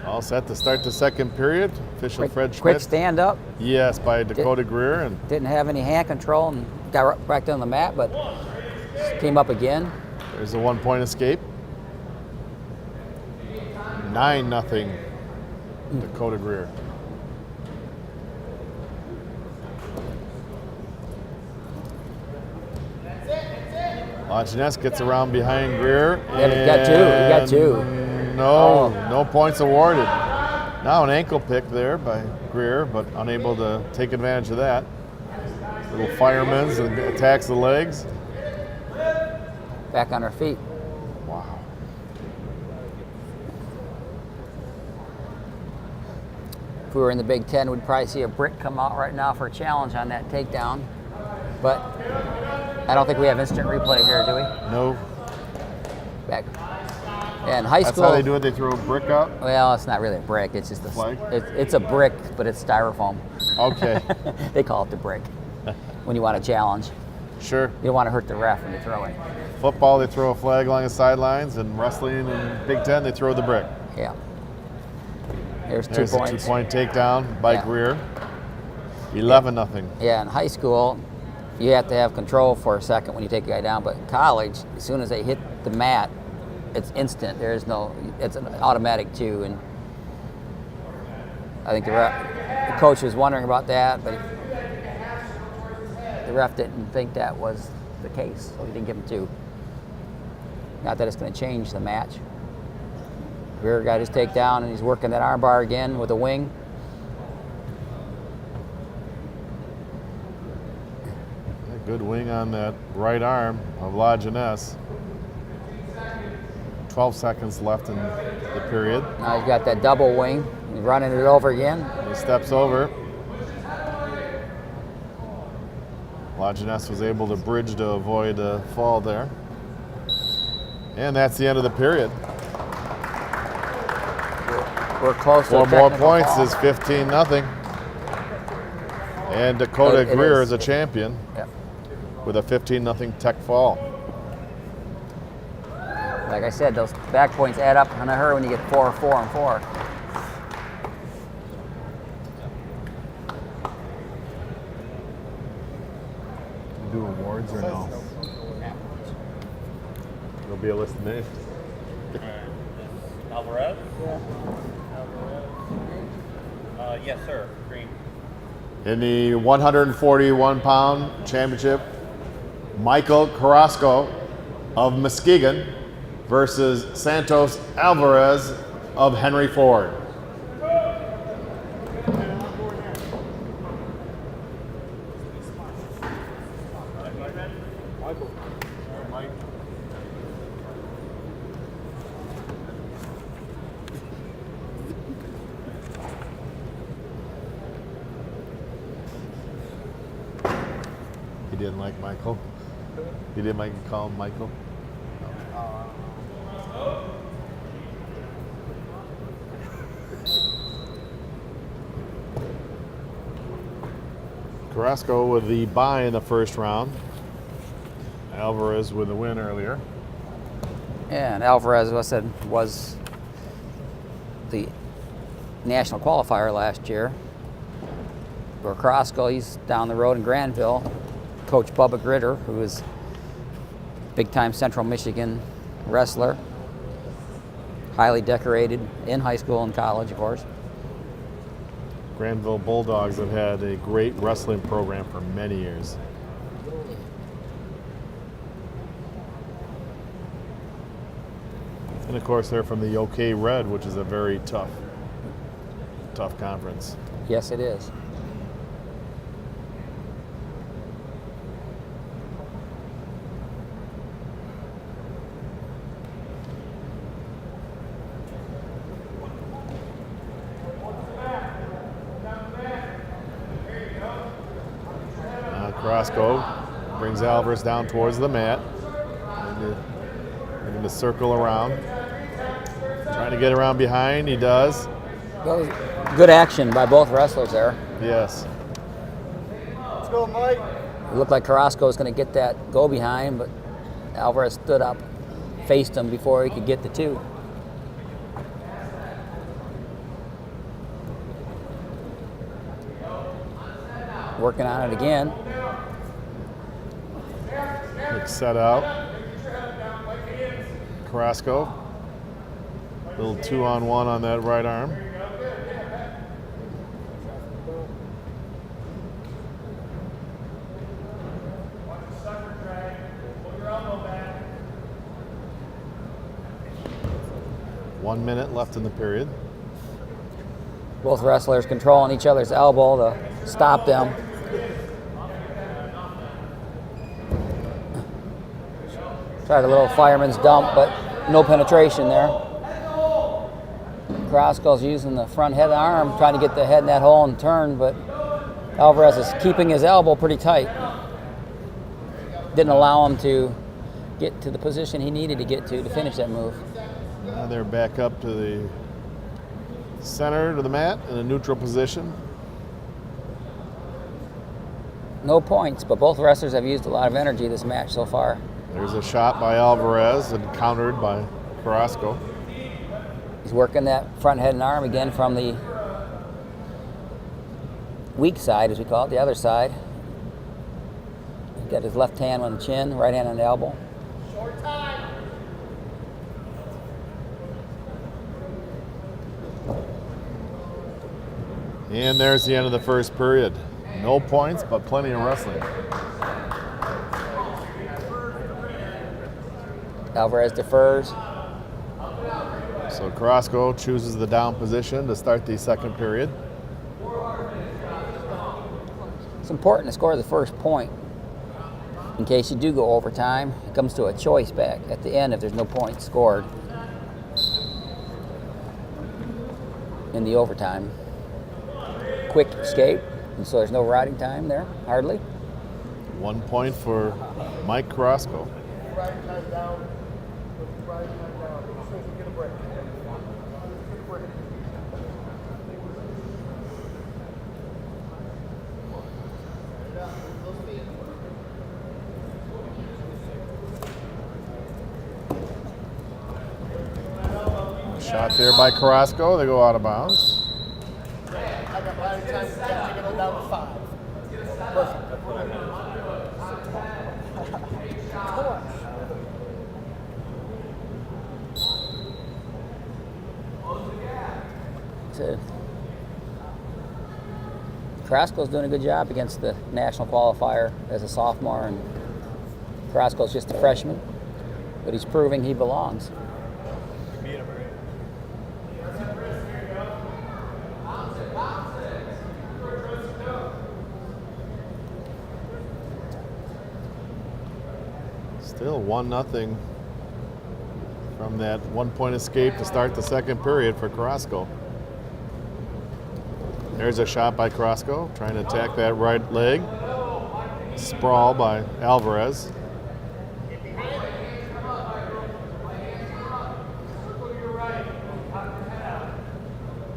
All set to start the second period. Official Fred Schmidt. Quick stand up. Yes, by Dakota Greer. And Didn't have any hand control and got right back down the mat, but came up again. there's a 1-point escape. 9-0 Dakota Greer. Lachenes gets around behind Greer. Yeah, he got two. He got two. No, no points awarded. Now an ankle pick there by Greer, but unable to take advantage of that. Little fireman's and attacks the legs. Back on her feet. Wow. If we were in the Big Ten, we'd probably see a brick come out right now for a challenge on that takedown. But I don't think we have instant replay here, do we? No. Back. And high That's school. how they do it. They throw a brick up. Well, it's not really a brick. It's just a Flag? It's a brick, but it's styrofoam. Okay. They call it the brick. When you want to challenge, Sure. you don't want to hurt the ref when you throw it. Football, they throw a flag along the sidelines, and wrestling and Big Ten, they throw the brick. Yeah. There's There's 2 a points. 2-point takedown by Yeah. Greer. 11-0. Yeah, in high school, you have to have control for a second when you take a guy down. But in college, as soon as they hit the mat, it's instant. There is no. It's an automatic 2. And I think the coach was wondering about that, but the ref didn't think that was the case, so he didn't give him 2. Not that it's going to change the match. Greer got his takedown, and he's working that arm bar again with a wing. A good wing on that right arm of La Jeunesse. 12 seconds left in the period. Now he's got that double wing. He's running it over again. He steps over. La Jeunesse was able to bridge to avoid a fall there. And that's the end of the period. We're close to 4 a more technical points fall. is 15-0. And Dakota It Greer is. is a champion Yep. with a 15-0 tech fall. Like I said, those back points add up in a hurry when you get 4, 4, and 4. Do awards or no? There'll be a list of names. Alvarez? Yes, sir. Green. In the 141-pound championship, Michael Carrasco of Muskegon versus Santos Alvarez of Henry Ford. He didn't like Michael. He didn't like you call him Michael. Carrasco with the bye in the first round. Alvarez with the win earlier. Yeah, and Alvarez, as I said, was the national qualifier last year. For Carrasco, he's down the road in Granville. Coach Bubba Gritter, who is big-time Central Michigan wrestler, highly decorated in high school and college, of course. Granville Bulldogs have had a great wrestling program for many years. And of course, they're from the OK Red, which is a very tough conference. Yes, it is. Carrasco brings Alvarez down towards the mat. In the circle around. Trying to get around behind, he does. Well, good action by both wrestlers there. Yes. Let's go, Mike. It looked like Carrasco was going to get that go behind, but Alvarez stood up, faced him before he could get the 2. Working on it again. Quick set out. Carrasco. Little 2-on-1 on that right arm. One minute left in the period. Both wrestlers controlling each other's elbow to stop them. Tried a little fireman's dump, but no penetration there. Carrasco's using the front head of the arm, trying to get the head in that hole and turn, but Alvarez is keeping his elbow pretty tight. Didn't allow him to get to the position he needed to get to finish that move. Now they're back up to the center to the mat in a neutral position. No points, but both wrestlers have used a lot of energy this match so far. There's a shot by Alvarez and countered by Carrasco. He's working that front head and arm again from the weak side, as we call it, the other side. He's got his left hand on the chin, right hand on the elbow. And there's the end of the first period. No points, but plenty of wrestling. Alvarez defers. So Carrasco chooses the down position to start the second period. It's important to score the first point in case you do go overtime. It comes to a choice back at the end if there's no points scored in the overtime. Quick escape, and so there's no riding time there, hardly. 1 point for Mike Carrasco. Shot there by Carrasco. They go out of bounds. I got riding time to take it down to 5. Perfect. So, Carrasco's doing a good job against the national qualifier as a sophomore, and Carrasco's just a freshman, but he's proving he belongs. Still 1-0 from that 1 point escape to start the second period for Carrasco. There's a shot by Carrasco, trying to attack that right leg. Sprawl by Alvarez.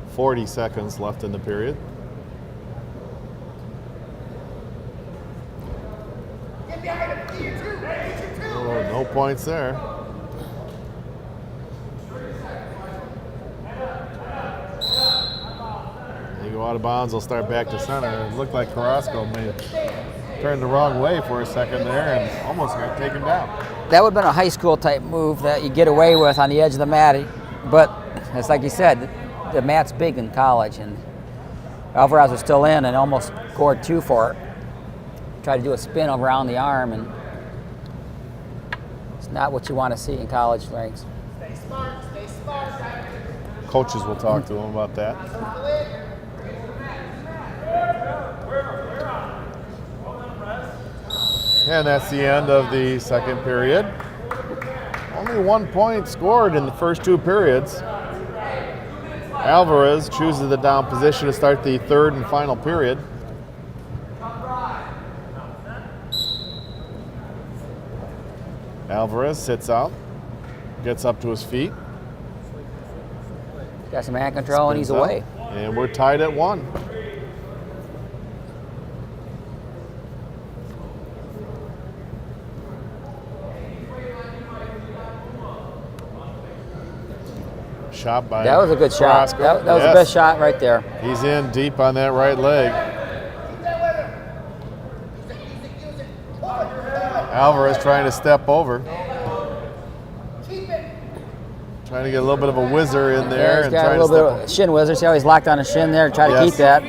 "40 seconds left in the period." Oh, no points there. They go out of bounds, they'll start back to center. It looked like Carrasco may have turned the wrong way for a second there and almost got taken down. That would have been a high school type move that you get away with on the edge of the mat, but it's like you said, the mat's big in college, and Alvarez was still in and almost scored 2 for it. Tried to do a spin around the arm, and it's not what you want to see in college ranks. Stay smart, stay smart. Coaches will talk to him about that. And that's the end of the second period. Only 1 point scored in the first 2 periods. Alvarez chooses the down position to start the third and final period. Alvarez sits out, gets up to his feet. Got some hand control, and he's spins out, away. and we're tied at 1. Shot by That was a good shot. Carrasco. That was the Yes. best shot right there. He's in deep on that right leg. Alvarez trying to step over. Trying to get a little bit of a whizzer in there. Yeah, he's and got a trying to little bit step of a shin whizzer. See how he's locked on his shin there? Try to Yes. keep that.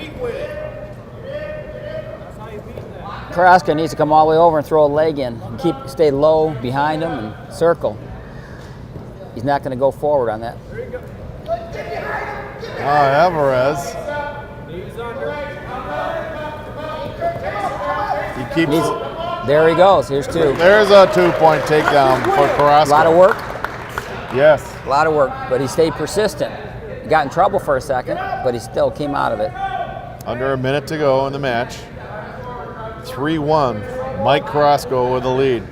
Carrasco needs to come all the way over and throw a leg in. And stay low behind him and circle. He's not going to go forward on that. Alvarez. He keeps. There he goes. Here's 2. There's a 2-point takedown for Carrasco. A lot of work. Yes. A lot of work, but he stayed persistent. He got in trouble for a second, but he still came out of it. Under a minute to go in the match. 3-1. Mike Carrasco with the lead.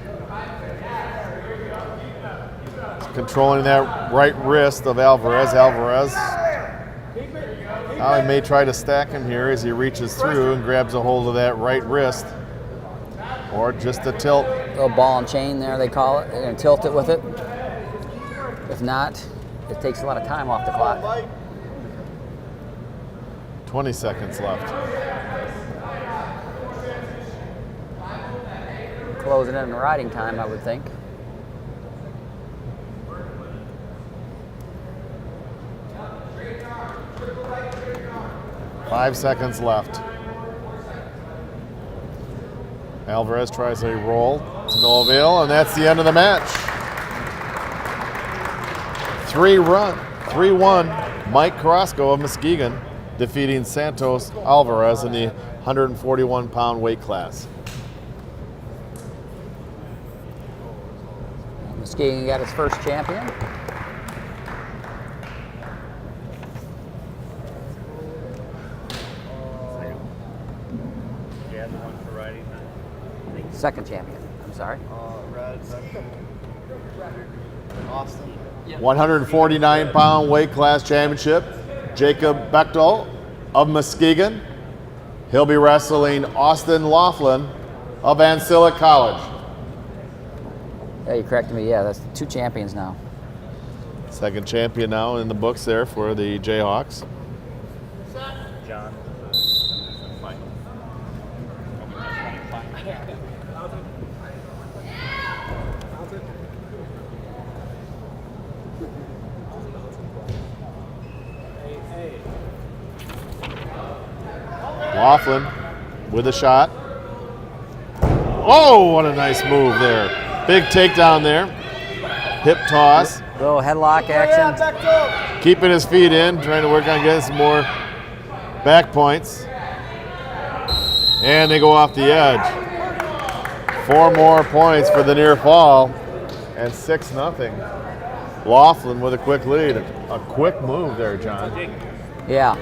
controlling that right wrist of Alvarez. Alvarez. Now he may try to stack him here as he reaches through and grabs a hold of that right wrist. Or just a tilt. Little ball and chain there, they call it. They're going to tilt it with it. If not, it takes a lot of time off the clock. 20 seconds left. Closing in riding time, I would think. Five seconds left. Alvarez tries a roll to no avail, and that's the end of the match. 3-1. Mike Carrasco of Muskegon defeating Santos Alvarez in the 141-pound weight class. Muskegon got its first champion. Yeah, the one for riding. Second champion, I'm sorry. Austin. 149-pound weight class championship. Jacob Bechtel of Muskegon. He'll be wrestling Austin Laughlin of Ancilla College. Yeah, you corrected me. Yeah, that's 2 champions now. Second champion now in the books there for the Jayhawks. John. Mike. Laughlin with a shot. Oh, what a nice move there. Big takedown there. Hip toss. Little headlock action. Keeping his feet in, trying to work on getting some more back points. And they go off the edge. 4 more points for the near fall. And 6-0. Laughlin with a quick lead. A quick move there, John. Yeah.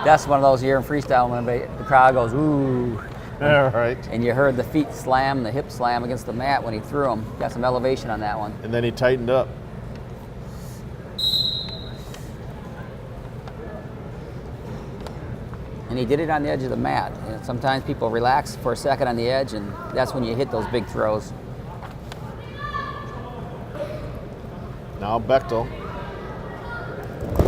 That's one of those here in freestyle when the crowd goes, ooh. All right. And you heard the feet slam, the hip slam against the mat when he threw them. Got some elevation on that one. And then he tightened up. And he did it on the edge of the mat. And sometimes people relax for a second on the edge, and that's when you hit those big throws. Now Bechtel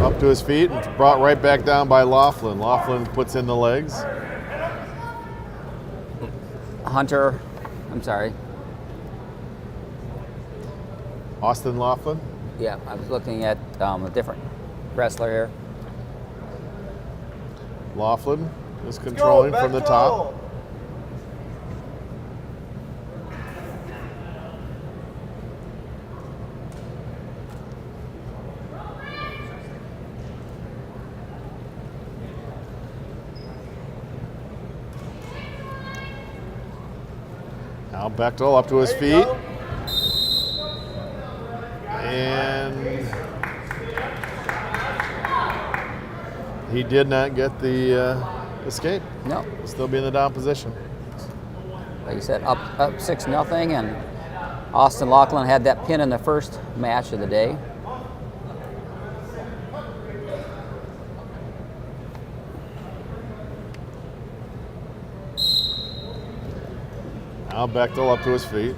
up to his feet and brought right back down by Laughlin. Laughlin puts in the legs. Hunter, I'm sorry. Austin Laughlin. Yeah, I was looking at a different wrestler here. Laughlin is controlling from the top. Now Bechtel up to his feet. And he did not get the escape. No, He'll still be in the down position. like you said, up 6-0, and Austin Laughlin had that pin in the first match of the day. Now Bechtel up to his feet.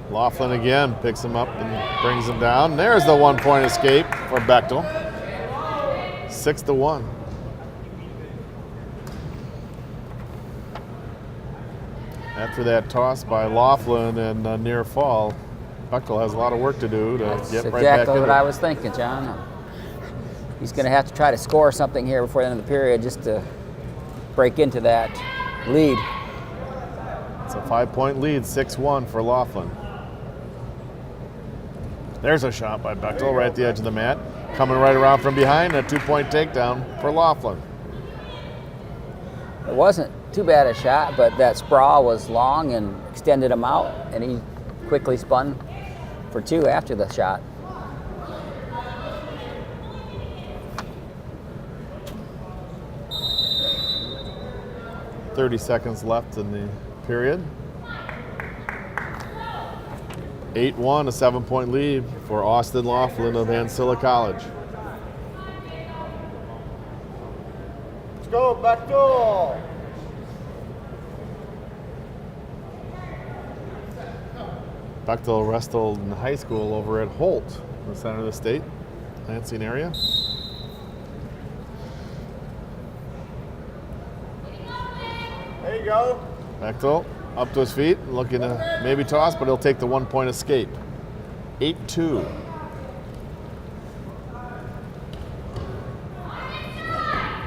Laughlin again picks him up and brings him down. There's the 1-point escape for Bechtel. 6-1. After that toss by Laughlin and near fall, Bechtel has a lot of work to do to That's get right back exactly in what it. I was thinking, John. He's going to have to try to score something here before the end of the period just to break into that lead. It's a 5-point lead, 6-1 for Laughlin. There's a shot by Bechtel right at the edge of the mat. Coming right around from behind, a 2-point takedown for Laughlin. It wasn't too bad a shot, but that sprawl was long and extended him out, and he quickly spun for 2 after the shot. .30 seconds left in the period. 8-1, a 7-point lead for Austin Laughlin of Ancilla College. Let's go, back door. Bechtel wrestled in high school over at Holt, in the center of the state, Lansing area. There you go. Bechtel up to his feet, looking to maybe toss, but he'll take the 1-point escape. 8-2.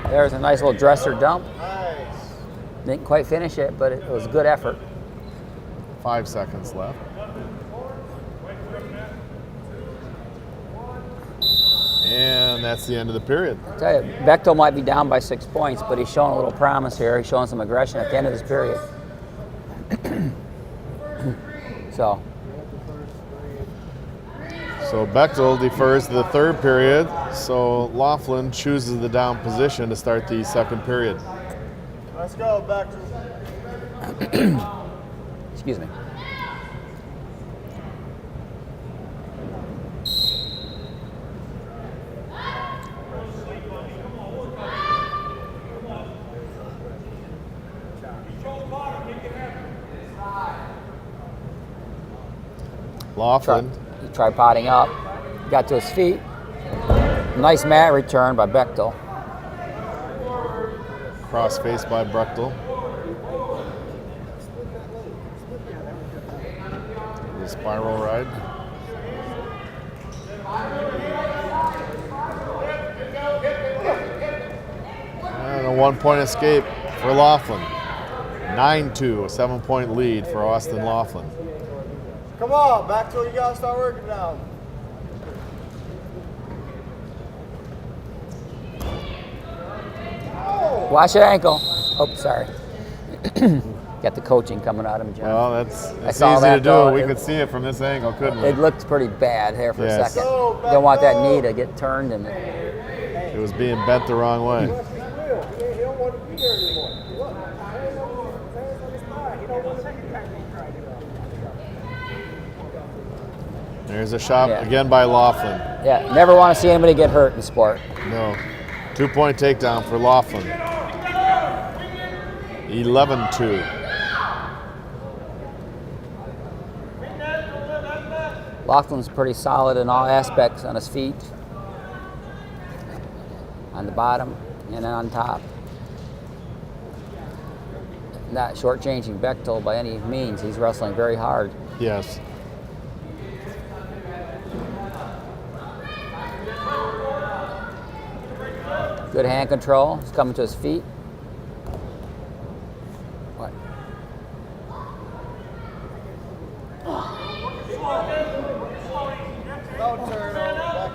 There's a nice little dresser dump. Nice. Didn't quite finish it, but it was a good effort. 5 seconds left. And that's the end of the period. I tell you, Bechtel might be down by 6 points, but he's showing a little promise here. He's showing some aggression at the end of this period. So Bechtel defers to the third period, so Laughlin chooses the down position to start the second period. Let's go, back to. excuse me. Laughlin. He tried potting up, got to his feet. Nice mat return by Bechtel. Cross face by Bechtel. The spiral ride. And a 1-point escape for Laughlin. 9-2, a 7-point lead for Austin Laughlin. Come on, back till you gotta start working now. Watch your ankle. Oh, sorry. Got the coaching coming out of him, John. Well, it's saw easy that, to do. though. We could see it from this angle, couldn't we? It looked pretty bad there for Yes. a second. Go, Don't want that Bechtel. knee to get turned and It was being bent the wrong way. He don't want to be there anymore. Look, hands on his thigh. He don't want to be back there. There's a shot Yeah. again by Laughlin. yeah, never want to see anybody get hurt in sport. No. 2-point takedown for Laughlin. 11-2. Laughlin's pretty solid in all aspects on his feet, on the bottom, and on top. Not shortchanging Bechtel by any means. He's wrestling very hard. Yes. Good hand control. He's coming to his feet. What? Don't turn over, back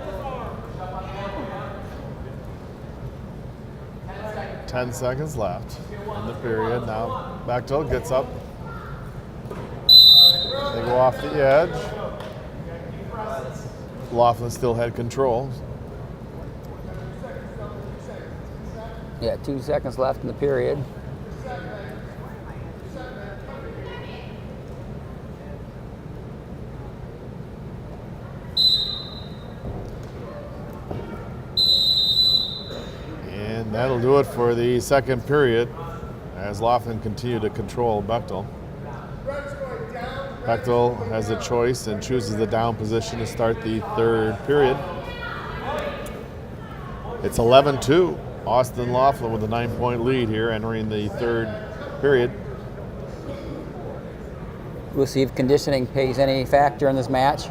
to. 10 seconds left in the period. Now Bechtel gets up. They go off the edge. Laughlin still had control. Yeah, 2 seconds left in the period. And that'll do it for the second period as Laughlin continued to control Bechtel. Bechtel has a choice and chooses the down position to start the third period. It's 11-2. Austin Laughlin with a 9-point lead here entering the third period. We'll see if conditioning plays any factor in this match.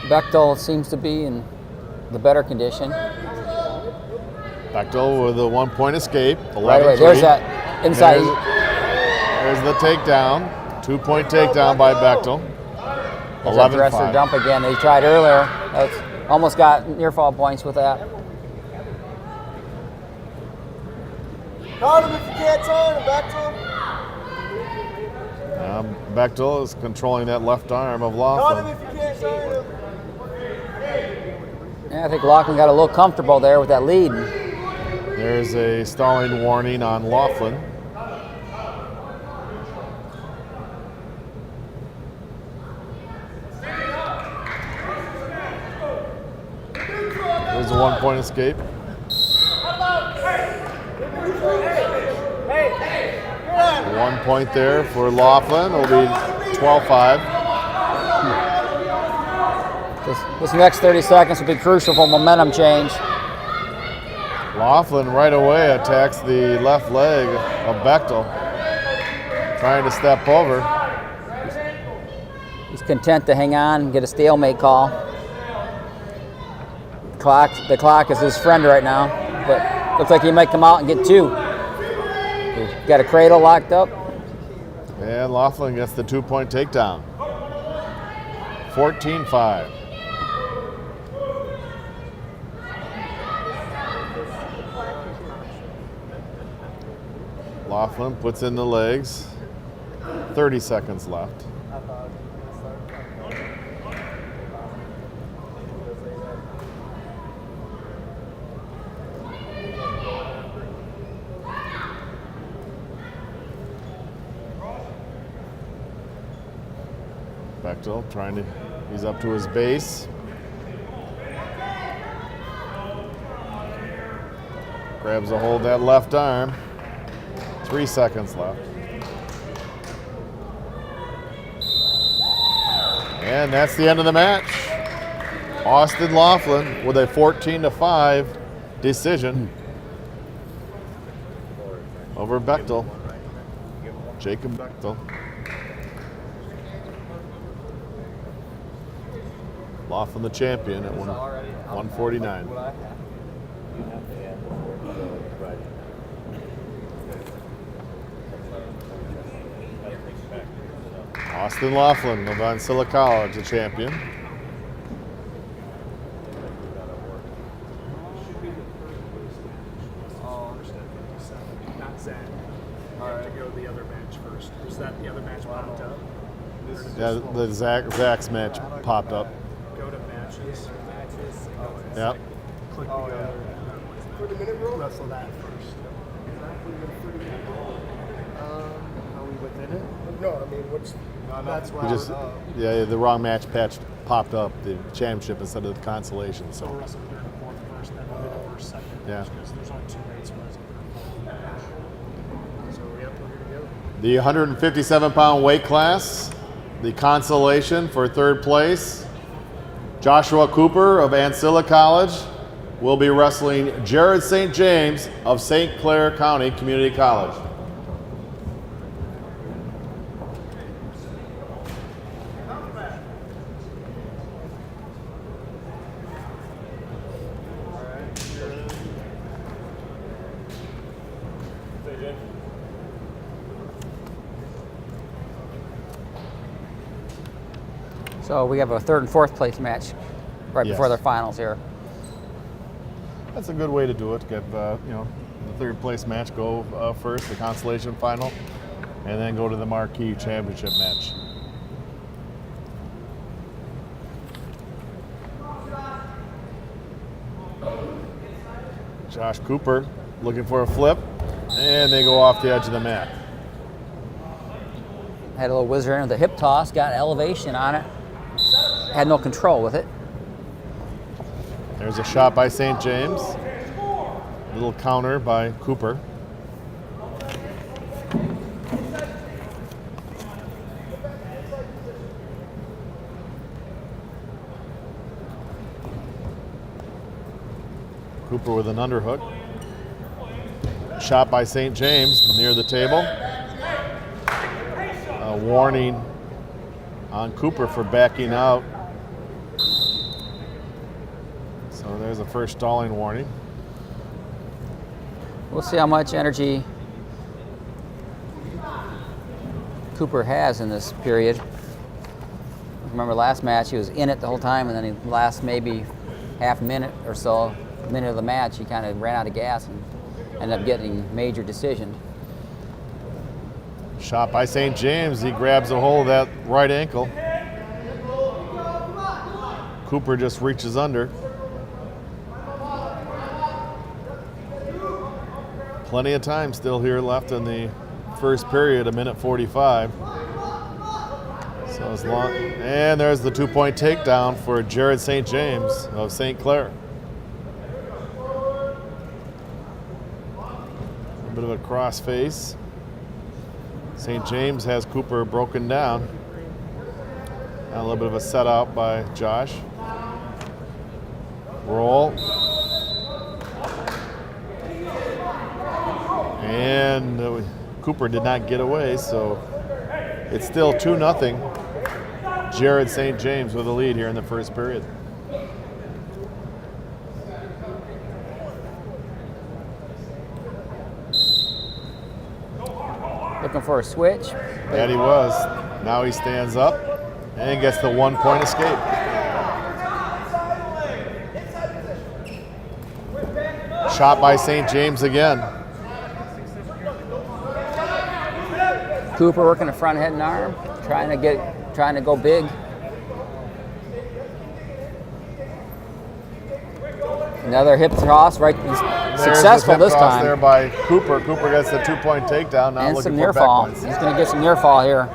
Bechtel seems to be in the better condition. Bechtel with a 1-point escape. 11-3. Right away, there's that inside. There's the takedown. 2-point takedown by Bechtel. There's that dresser 11-5. dump again that he tried earlier. That's almost got near fall points with that. Caught him if you can't turn him, back to him. Bechtel is controlling that left arm of Caught him Laughlin. if you can't turn him. Yeah, I think Laughlin got a little comfortable there with that lead. There's a stalling warning on Laughlin. There's a 1-point escape. Hey, 1 point there for Laughlin. It'll be 12-5. This next 30 seconds will be crucial for momentum change. Laughlin right away attacks the left leg of Bechtel, trying to step over. He's content to hang on and get a stalemate call. The clock is his friend right now, but looks like he might come out and get 2. He's got a cradle locked up. And Laughlin gets the 2-point takedown. 14-5. Laughlin puts in the legs. 30 seconds left. Bechtel trying to, he's up to his base. Grabs a hold of that left arm. 3 seconds left. And that's the end of the match. Austin Laughlin with a 14-5 decision over Bechtel. Jacob Bechtel. Laughlin the champion at 149. Austin Laughlin of Ancilla College, the champion. Not Zach. All right, go to the other match first. Was that the other match popped up? Yeah, the Zach's match popped up. Go to matches. Yep. Click the other. 30-minute rule? Wrestle that first. Are we within it? No, I mean, what's That's We why just, yeah, the wrong match patch popped up, the championship instead of the consolation. we'll So, wrestle third and fourth first, then we'll hit the first, second. Yeah. Because there's only 2 mates for us. So, yep, we're here to go. the 157-pound weight class, the consolation for third place, Joshua Cooper of Ancilla College will be wrestling Jared St. James of St. Clair County Community College. So we have a 3rd and 4th place match right Yes. before their finals here. That's a good way to do it. Get the third place match go first, the consolation final, and then go to the marquee championship match. Josh Cooper looking for a flip, and they go off the edge of the mat. Had a little whizzer in with a hip toss, got elevation on it. Had no control with it. There's a shot by St. James. Little counter by Cooper. Cooper with an underhook. Shot by St. James near the table. A warning on Cooper for backing out. So there's a first stalling warning. We'll see how much energy Cooper has in this period. Remember last match, he was in it the whole time, and then the last maybe half minute or so, minute of the match, he kind of ran out of gas and ended up getting major decision. Shot by St. James. He grabs a hold of that right ankle. Cooper just reaches under. Plenty of time still here left in the first period, 1:45. So as long, and there's the 2-point takedown for Jared St. James of St. Clair. A bit of a cross face. St. James has Cooper broken down. And a little bit of a set out by Josh. Roll. And Cooper did not get away, so it's still 2-0. Jared St. James with a lead here in the first period. Looking for a switch. That he was. Now he stands up and gets the 1-point escape. Shot by St. James again. Cooper working the front head and arm, trying to go big. Another hip toss, right? Successful There's the hip this toss time. there by Cooper. Cooper gets the 2-point takedown. Now And looking some for near back fall. points. He's going to get some near fall here.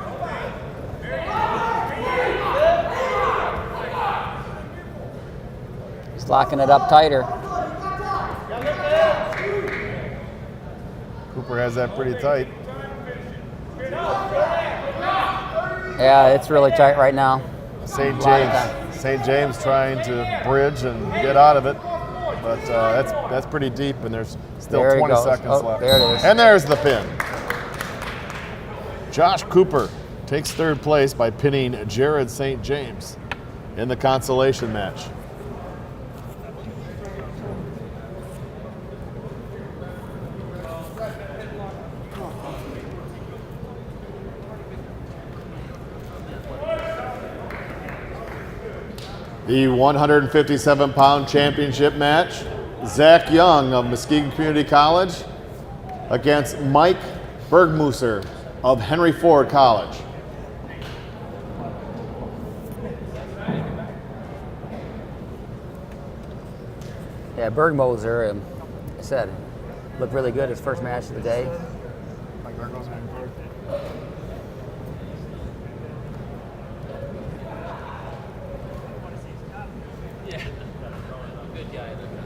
He's locking it up tighter. Cooper has that pretty tight. Yeah, it's really tight right now. St. Lot of time. James trying to bridge and get out of it, but that's pretty deep, and there's still There he 20 goes. seconds Oh, left. there it is. And there's the pin. Josh Cooper takes third place by pinning Jared St. James in the consolation match. The 157-pound championship match, Zach Young of Muskegon Community College against Mike Bergmusser of Henry Ford College. Yeah, Bergmoser, I said, looked really good his first match of the day.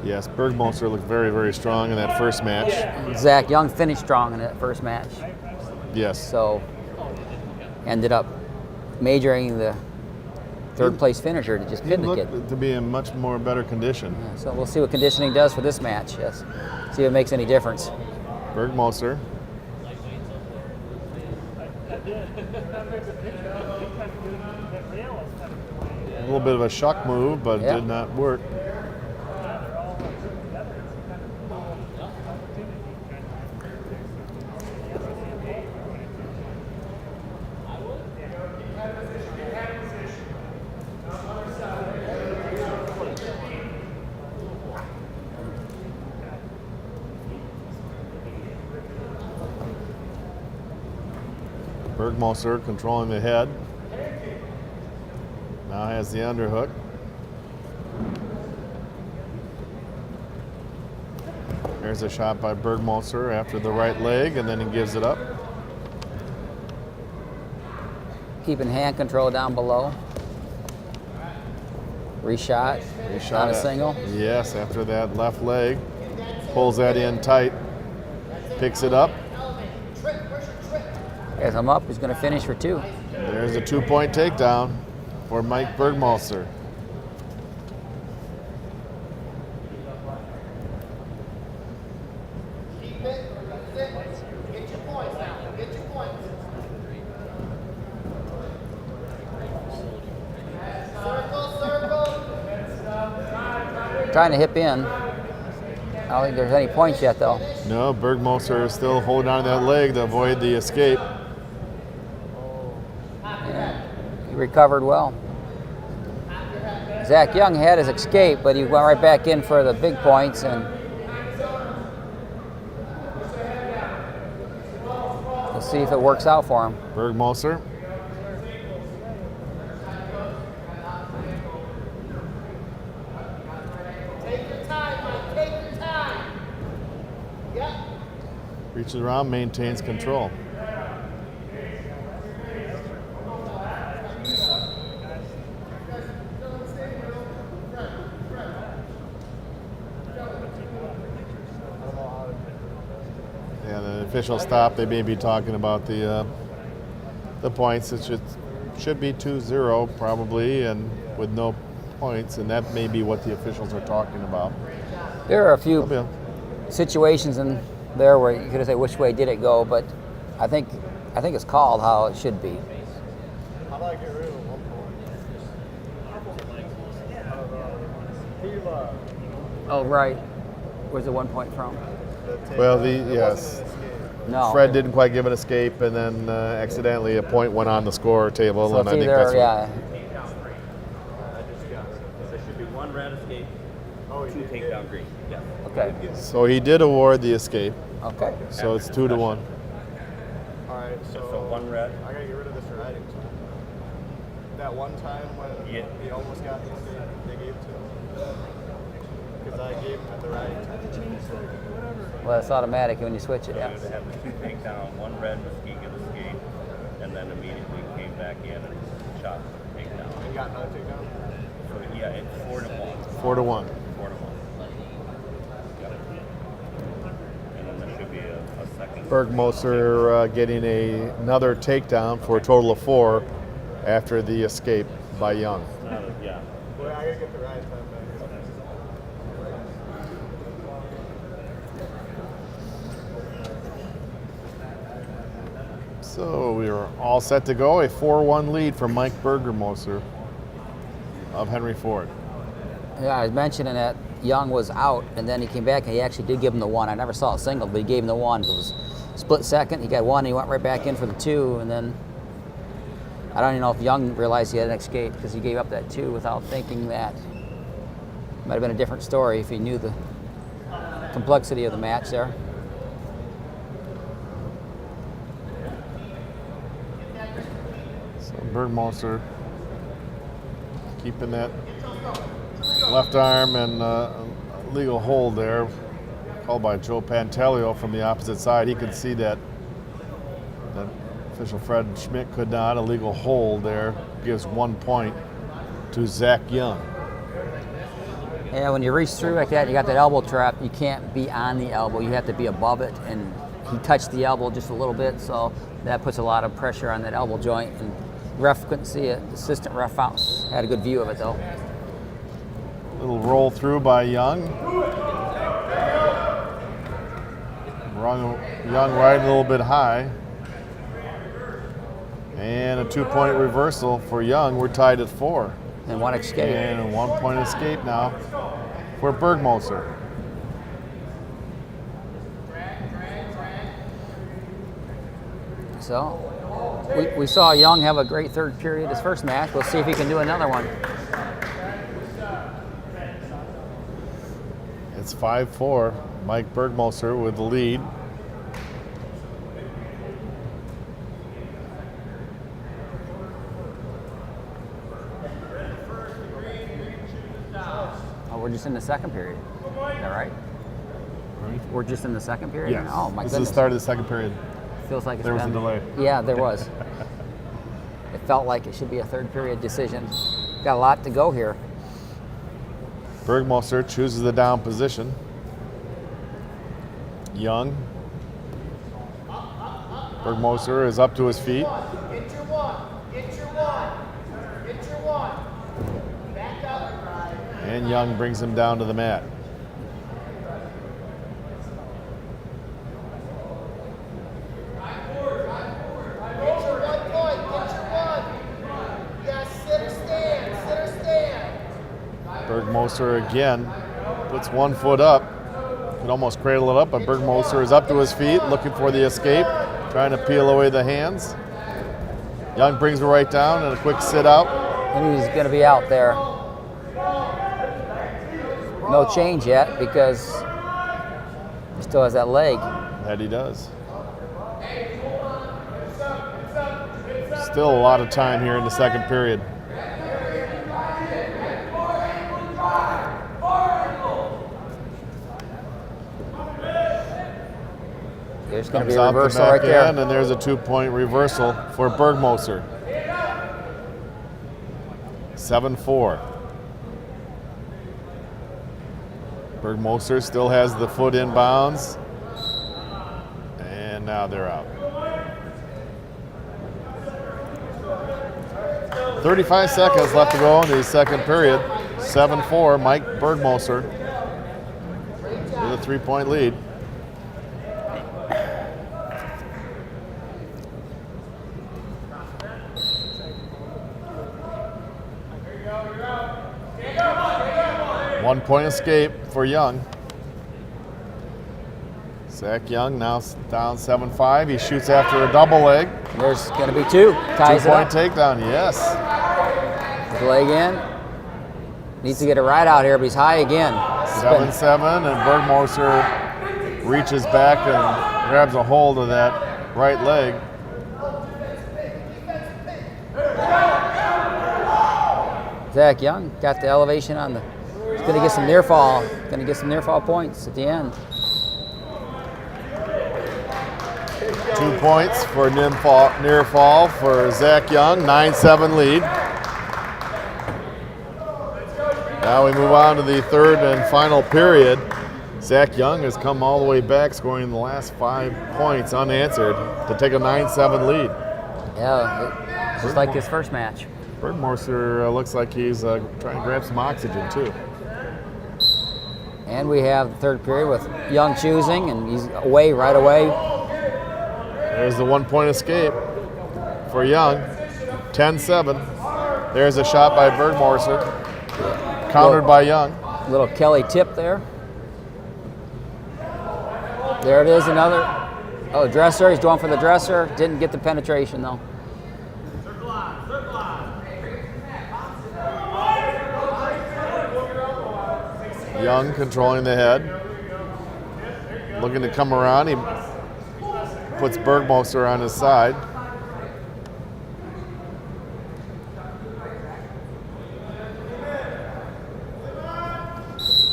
Yes, Bergmusser looked very, very strong in that first match. Zach Young finished strong in that first match, Yes. so ended up majoring the third place finisher to just He pin the kid. looked to be in much more better condition. Yeah, so we'll see what conditioning does for this match. Yes, see if it makes any difference. Bergmusser. A little bit of a shuck move, but Yeah. did not work. Bergmusser controlling the head. Now has the underhook. There's a shot by Bergmusser after the right leg, and then he gives it up. Keeping hand control down below. Reshot. Not a single. Yes, after that left leg. Pulls that in tight. Picks it up. As I'm up, he's going to finish for two. There's a 2-point takedown for Mike Bergmusser. Keep it. That's it. Get your points now. Get your points. Circle, circle. Trying to hip in. I don't think there's any points yet, though. No, Bergmusser is still holding on to that leg to avoid the escape. He recovered well. Zach Young had his escape, but he went right back in for the big points, and we'll see if it works out for him. Bergmusser. Take your time, Mike. Take your time. Yep. Reaches around, maintains control. Yeah, official stop, they may be talking about the points. It should be 2-0 probably, and with no points, and that may be what the officials are talking about. There are a few Yeah. situations in there where you could say which way did it go, but I think it's called how it should be. How do I get rid of 1 point? Oh, right. Where's the 1 point from? Well, yes. No. Fred didn't quite give an escape, and then accidentally a point went on the score table, So and it's I think either, that's what, yeah. There should be 1 red escape, 2 takedown green. Yeah. Okay. So he did award the escape, Okay. so it's 2-1. All right, So 1 red. I gotta get rid of this riding time. That one time when Yeah. he almost got the escape, they gave to him. Because I gave him the riding time. Well, it's automatic when you switch it. So Yeah. you would have the 2 takedown, 1 red Muskegon escape, and then immediately came back in and shot the takedown. And got another takedown. So yeah, it's 4-1. 4-1. 4-1. Yep. And then there should be a second. Bergmoser getting another takedown for a total of 4 after the escape by Young. Yeah. Well, I gotta get the riding time back. So we are all set to go. A 4-1 lead for Mike Bergermoser of Henry Ford. Yeah, I was mentioning that Young was out, and then he came back, and he actually did give him the 1. I never saw a single, but he gave him the 1. It was split second. He got 1, and he went right back in for the 2, and then I don't even know if Young realized he had an escape because he gave up that 2 without thinking that. Might have been a different story if he knew the complexity of the match there. So Bergmoser keeping that left arm and legal hold there, called by Joe Pantaleo from the opposite side. He could see that official Fred Schmidt could not. A legal hold there gives 1 point to Zach Young. Yeah, when you reach through like that, you got that elbow trap, you can't be on the elbow, you have to be above it, and he touched the elbow just a little bit, so that puts a lot of pressure on that elbow joint, and ref couldn't see it. The assistant ref had a good view of it though. Little roll through by Young. Young riding a little bit high. And a 2-point reversal for Young. We're tied at 4. And 1 escape. And a 1-point escape now for Bergmoser. So we saw Young have a great third period his first match. We'll see if he can do another one. It's 5-4. Mike Bergmoser with the lead. Oh, we're just in the second period. Is that right? We're just in the second period? Yes. Oh, my This goodness. is the start of the second period. Feels like it's There was a been- delay. Yeah, there was. It felt like it should be a third period decision. Got a lot to go here. Bergmoser chooses the down position. Young. Bergmoser is up to his feet. Get your 1. Get your 1. Get your 1. Back up. And Young brings him down to the mat. Get your 1 point. Get your 1. Yes, sit or stand. Sit or stand. Bergmoser again puts 1 foot up. Can almost cradle it up, but Bergmoser is up to his feet, looking for the escape, trying to peel away the hands. Young brings it right down and a quick sit out. And he's going to be out there. No change yet because he still has that leg. That he does. Still a lot of time here in the second period. There's going to Comes be a out the reversal back right there. end, and there's a 2-point reversal for Bergmoser. 7-4. Bergmoser still has the foot in bounds. And And now they're out. 35 seconds left to go in the second period. 7-4, Mike Bergmoser with a 3-point lead. One-point escape for Young. Zach Young now down 7-5. He shoots after a double leg. There's going to be two. Ties it up. 2-point takedown, yes. His leg in. Needs to get a right out here, but he's high again. 7-7, and Bergmoser reaches back and grabs a hold of that right leg. Zach Young got the elevation on the. He's going to get some near fall. Going to get some near fall points at the end. 2 points for near fall for Zach Young, 9-7 lead. Now we move on to the third and final period. Zach Young has come all the way back, scoring the last 5 points unanswered to take a 9-7 lead. Yeah, just like his first match. Bergmoser looks like he's trying to grab some oxygen too. And we have the third period with Young choosing, and he's away right away. There's the 1-point escape for Young, 10-7. There's a shot by Bergmoser, countered by Young. Little Kelly tip there. There it is, another. Oh, dresser, he's going for the dresser. Didn't get the penetration though. Young controlling the head, looking to come around. He puts Bergmoser on his side.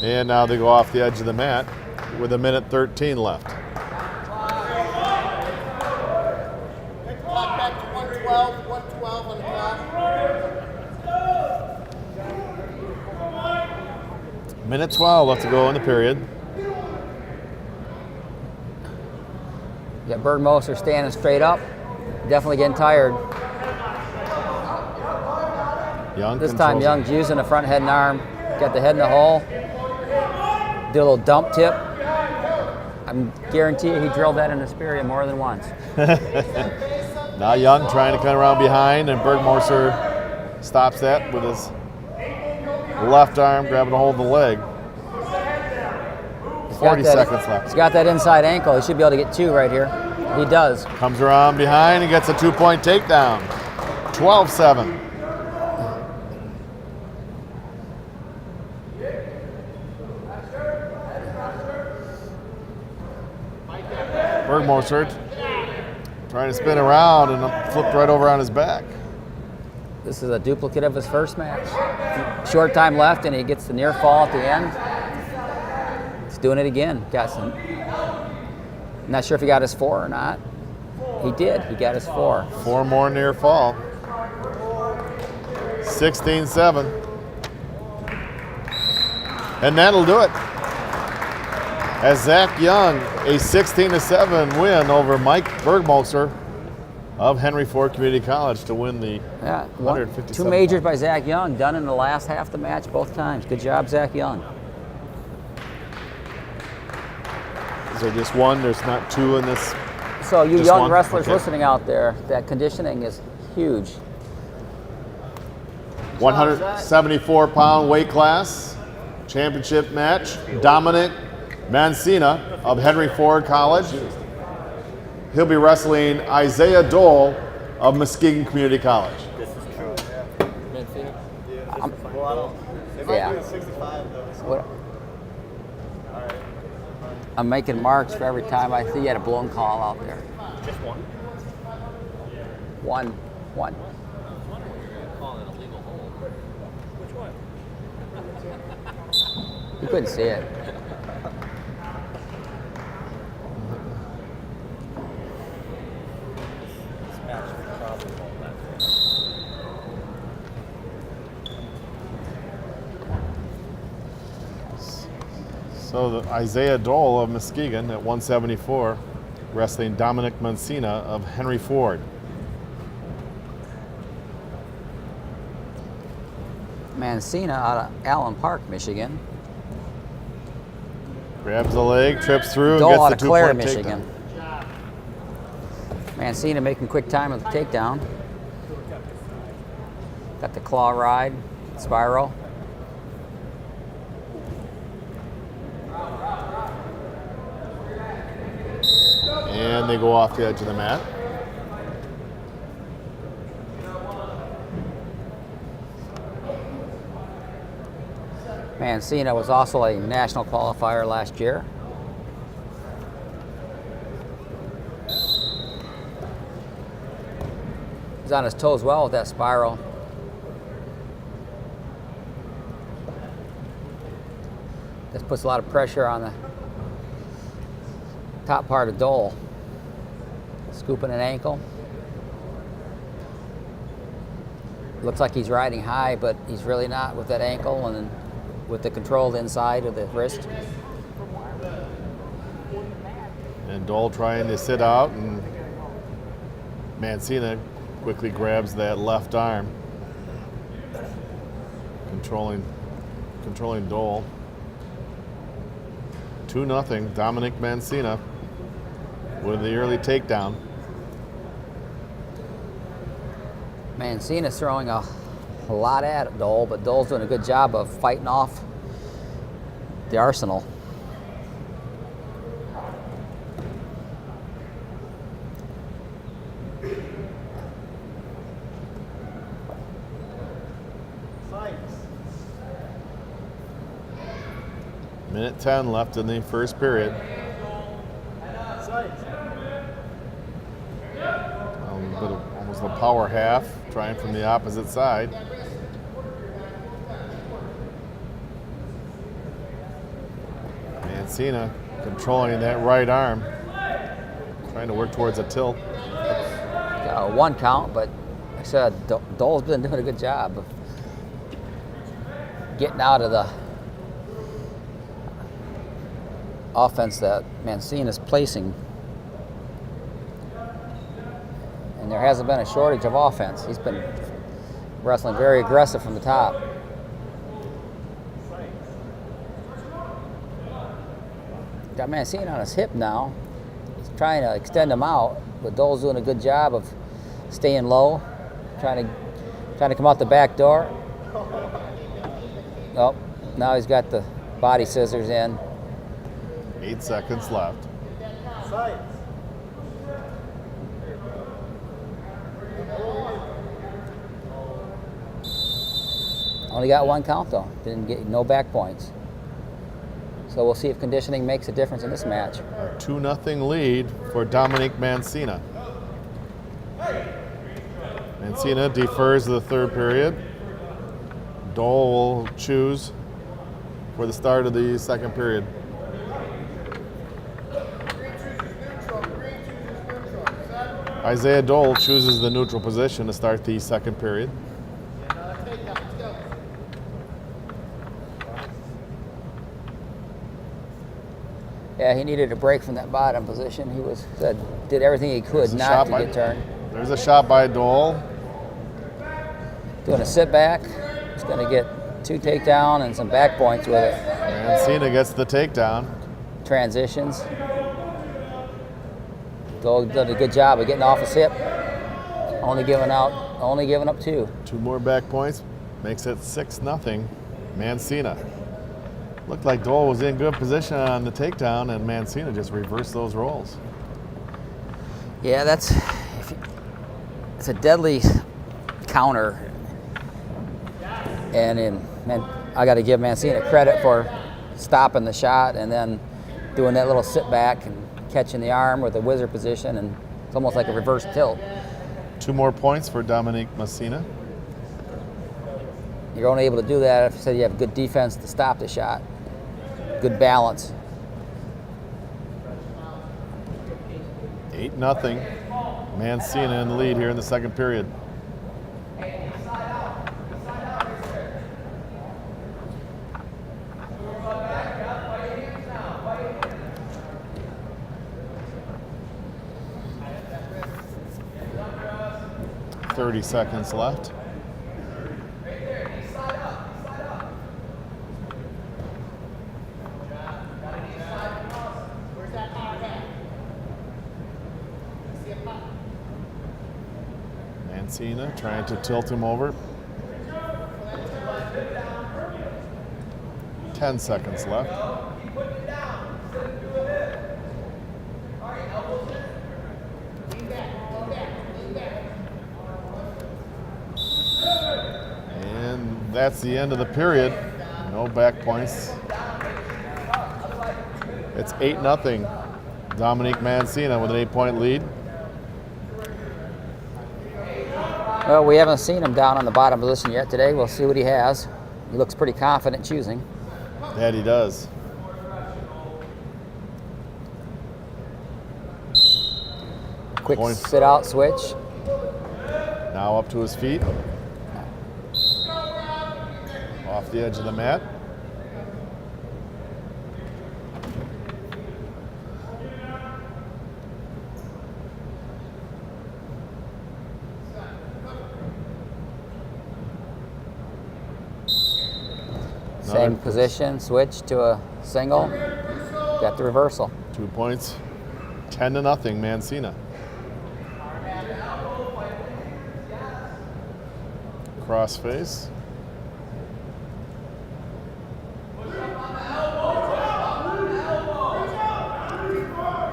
And now they go off the edge of the mat with 1:13 left. Clock back to 112 on the clock. Minute 12 left to go in the period. You got Bergmoser standing straight up. Definitely getting tired. Young This time controls Young's using the front head and arm. Got the head in the hole. Did a little dump tip. I'm guarantee you he drilled that in his period more than once. Now Young trying to come around behind, and Bergmoser stops that with his left arm grabbing a hold of the leg. 40 seconds left. He's got that inside ankle. He should be able to get two right here. He does. Comes around behind and gets a 2-point takedown. 12-7. Bergmoser trying to spin around and flipped right over on his back. This is a duplicate of his first match. Short time left, and he gets the near fall at the end. He's doing it again. Got some. Not sure if he got his 4 or not. He did. He got his 4. 4 more near fall. 16-7. And that'll do it. As Zach Young, a 16-7 win over Mike Bergmoser of Henry Ford Community College to win the 157. 2 majors by Zach Young, done in the last half of the match both times. Good job, Zach Young. Is there just one? There's not 2 in this? So you Just young one? wrestlers Okay. listening out there, that conditioning is huge. 174-pound weight class, championship match, Dominic Mancina of Henry Ford College. He'll be wrestling Isaiah Dole of Muskegon Community College. This is true. Yeah. What? I'm making marks for every time I see you had a blown call out there. Just one. One. Which one? You couldn't see it. This match is probably all that. So the Isaiah Dole of Muskegon at 174 wrestling Dominic Mancina of Henry Ford. Mancina out of Allen Park, Michigan. Grabs the leg, trips through, and Dole gets out the of Clare, 2-point Michigan. takedown. Mancina making quick time of the takedown. Got the claw ride, spiral. And they go off the edge of the mat. Mancina was also a national qualifier last year. He's on his toes well with that spiral. This puts a lot of pressure on the top part of Dole. Scooping an ankle. Looks like he's riding high, but he's really not with that ankle and then with the controlled inside of the wrist. And Dole trying to sit out, and Mancina quickly grabs that left arm, controlling Dole. 2-0, Dominic Mancina with the early takedown. Mancina's throwing a lot at Dole, but Dole's doing a good job of fighting off the arsenal. Minute 10 left in the first period. Almost a power half, trying from the opposite side. Mancina controlling that right arm, trying to work towards a tilt. Got a 1 count, but like I said, Dole's been doing a good job of getting out of the offense that Mancina's placing. And there hasn't been a shortage of offense. He's been wrestling very aggressive from the top. Got Mancina on his hip now. He's trying to extend him out, but Dole's doing a good job of staying low, trying to come out the back door. Oh, now he's got the body scissors in. 8 seconds left. Only got 1 count though. Didn't get no back points. So we'll see if conditioning makes a difference in this match. A 2-0 lead for Dominic Mancina. Mancina defers the third period. Dole will choose for the start of the second period. Isaiah Dole chooses the neutral position to start the second period. Yeah, he needed a break from that bottom position. He did everything he could not to get turned. There's a shot by Dole. Doing a sit back. He's going to get 2 takedown and some back points with it. Mancina gets the takedown. Transitions. Dole did a good job of getting off his hip. Only giving up 2. 2 more back points makes it 6-0. Mancina. Looked like Dole was in good position on the takedown, and Mancina just reversed those roles. Yeah, it's a deadly counter, and I got to give Mancina credit for stopping the shot and then doing that little sit back and catching the arm with a wizard position, and it's almost like a reverse tilt. 2 more points for Dominic Mancina. You're only able to do that if you have good defense to stop the shot, good balance. 8-0. Mancina in the lead here in the second period. 30 seconds left. Where's that hard hat? See a pop. Mancina trying to tilt him over. 10 seconds left. And that's the end of the period. No back points. It's 8-0. Dominique Mancina with an 8-point lead. Well, we haven't seen him down on the bottom position yet today. We'll see what he has. He looks pretty confident choosing. That he does. Quick Point. sit out switch. Now up to his feet. Off the edge of the mat. Same position, switch to a single. Got the reversal. 2 points. 10-0, Mancina. Cross face.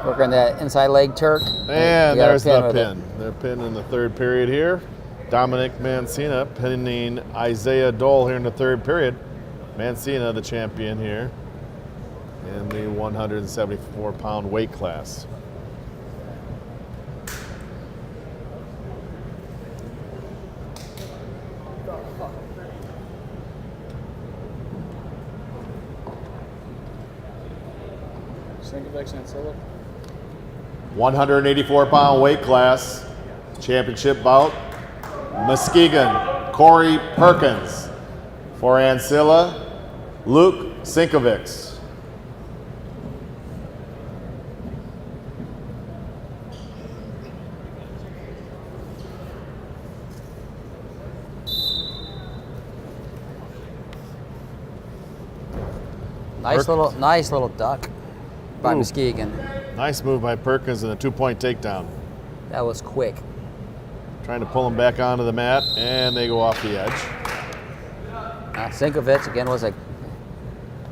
Working that inside leg Turk. And You got a there's the with it. pin. They're pinned in the third period here. Dominic Mancina pinning Isaiah Dole here in the third period. Mancina, the champion here in the 174-pound weight class. Sinkovic and Silla. 184-pound weight class championship bout. Muskegon, Corey Perkins. For Ancilla, Luke Sinkovic. Nice little duck by Ooh. Muskegon. Nice move by Perkins and a 2-point takedown. That was quick. Trying to pull him back onto the mat, and they go off the edge. Sinkovic, again, was a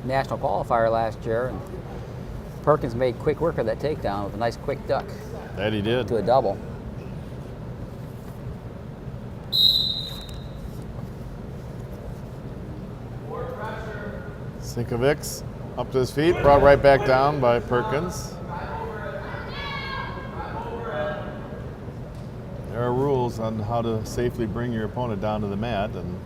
national qualifier last year. And Perkins made quick work of that takedown with a nice quick duck That he did. to a double. Sinkovic up to his feet, brought right back down by Perkins. There are rules on how to safely bring your opponent down to the mat, and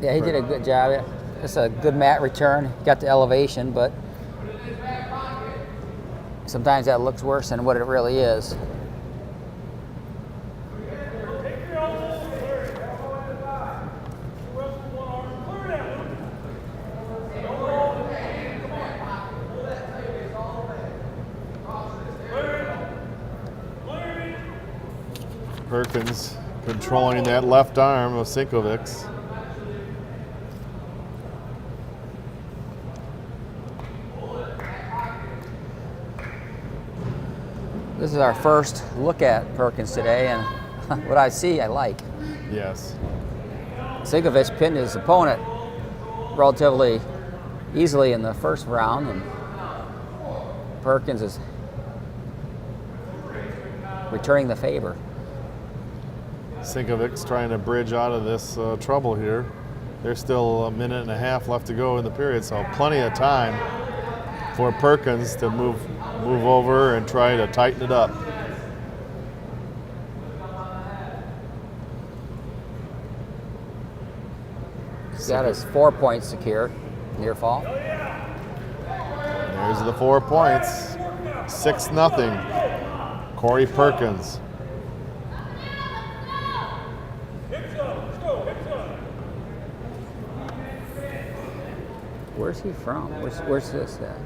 Yeah, he did a good job. It's a good mat return. Got the elevation, but sometimes that looks worse than what it really is. Perkins controlling that left arm of Sinkovic. This is our first look at Perkins today, and what I see, I like. Yes. Sinkovic pinned his opponent relatively easily in the first round, and Perkins is returning the favor. Sinkovic trying to bridge out of this trouble here. There's still a minute and a half left to go in the period, so plenty of time for Perkins to move over and try to tighten it up. He's got his 4 points secured, near fall. There's the 4 points. 6-0. Corey Perkins. Where's he from? Where's this at?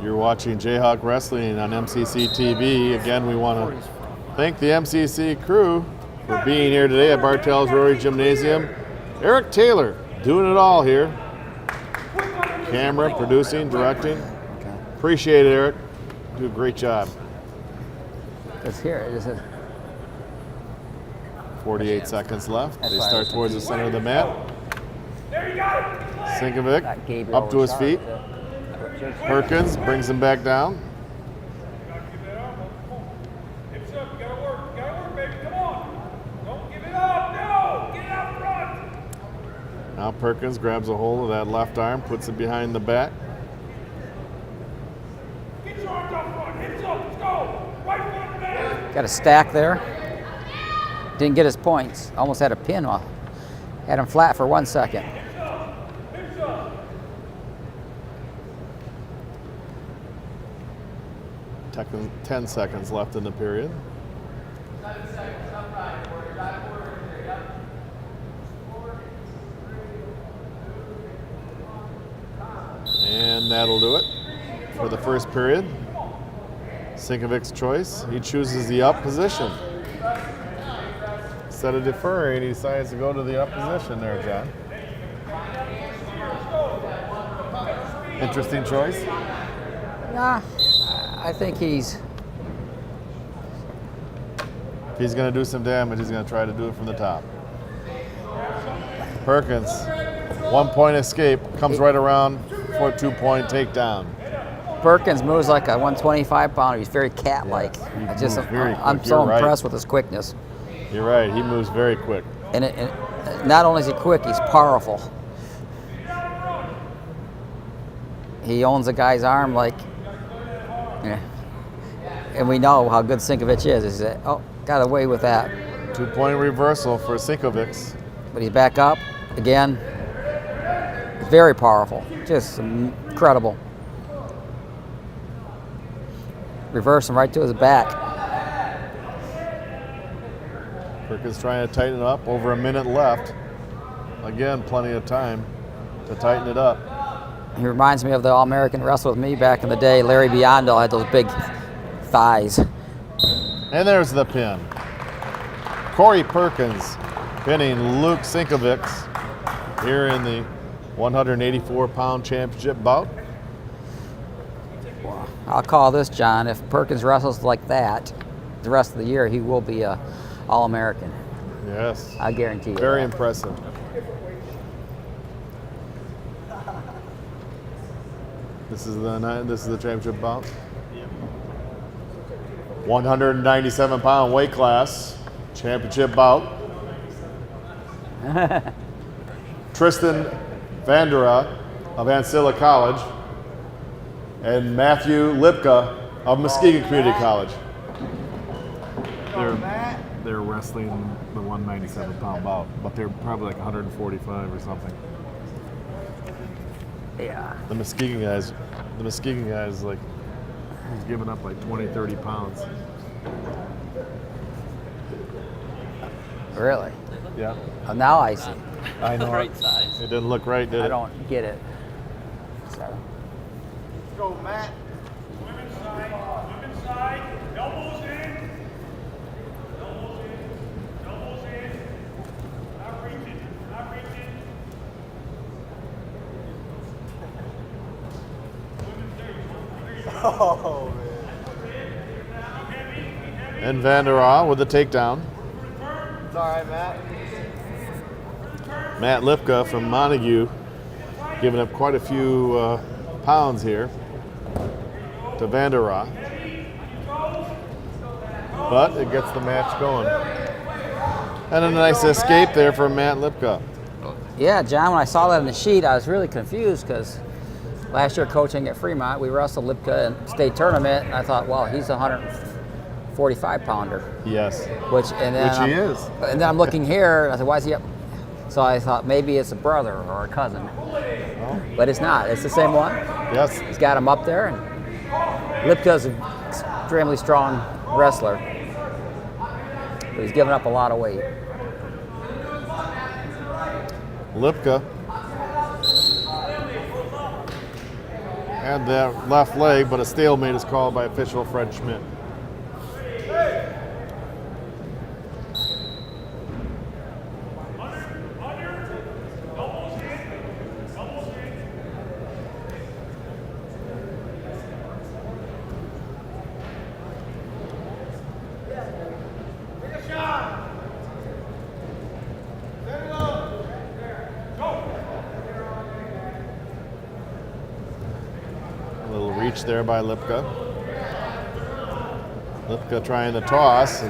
You're watching Jayhawk Wrestling on MCC TV. Again, we want to thank the MCC crew for being here today at Bartell's Rotary Gymnasium. Eric Taylor doing it all here. Camera, producing, directing. Appreciate it, Eric. Do a great job. It's here. Is it? 48 seconds left. That's They why I start was towards the center of the mat. There you go. Got Sinkovic Gabriel up to his Richard. feet. Perkins brings him back down. Gotta give that up. Come on. Hips up. You gotta work. You gotta work, baby. Come on. Don't give it up. No. Get it out front. Now Perkins grabs a hold of that left arm, puts it behind the back. Get your arms out front. Hips up. Let's go. Right foot back. Got a stack there. Didn't get his points. Almost had a pin off. Had him flat for 1 second. Hips up. 10 seconds left in the period. And that'll do it for the first period. Sinkovic's choice. He chooses the up position. Instead of deferring, he decides to go to the up position there, John. Interesting choice. Nah, I think he's. If he's going to do some damage, he's going to try to do it from the top. Perkins, 1 point escape, comes right around for a 2 point takedown. Perkins moves like a 125 pounder. He's very cat-like. Yeah, I just, moves very I'm quick. so You're right. impressed with his quickness. You're right, he moves very quick. And not only is he quick, he's powerful. He owns a guy's arm like, yeah. And we know how good Sinkovic is. He said, oh, got away with that. 2 point reversal for Sinkovic. But he's back up again. Very powerful, just incredible. Reverse him right to his back. Perkins trying to tighten it up, over a minute left. Again, plenty of time to tighten it up. He reminds me of the All-American wrestler with me back in the day. Larry Biondo had those big thighs. And there's the pin. Corey Perkins pinning Luke Sinkovic here in the 184-pound championship bout. I'll call this, John, if Perkins wrestles like that the rest of the year, he will be a All-American. Yes. I guarantee you. Very that. impressive. This is the championship bout. 197-pound weight class, championship bout. Tristan Vandera of Ancilla College and Matthew Lipka of Muskegon Community College. They're wrestling the 197-pound bout, but they're probably like 145 or something. Yeah. The Muskegon guys like, he's giving up like 20, 30 pounds. Really? Yeah. Oh, now I see. I know. Right size. It didn't look right, did it? I don't get it. So. Go, Matt. Women's side. Elbows in. Elbows in. Not reaching. Oh, man. And Vandera with the takedown. It's all right, Matt. Matt Lipka from Montague giving up quite a few pounds here to Vandera. But it gets the match going. And a nice escape there from Matt Lipka. Yeah, John, when I saw that in the sheet, I was really confused because last year coaching at Fremont, we wrestled Lipka in state tournament, and I thought, wow, he's a 145-pounder. Yes. Which he is. And then I'm looking here, and I said, why is he up? So I thought maybe it's a brother or a cousin. But it's not. It's the same one. Yes. He's got him up there, and Lipka's an extremely strong wrestler. But he's giving up a lot of weight. Lipka had that left leg, but a stalemate is called by official Fred Schmidt. Reach there by Lipka. Lipka trying to toss.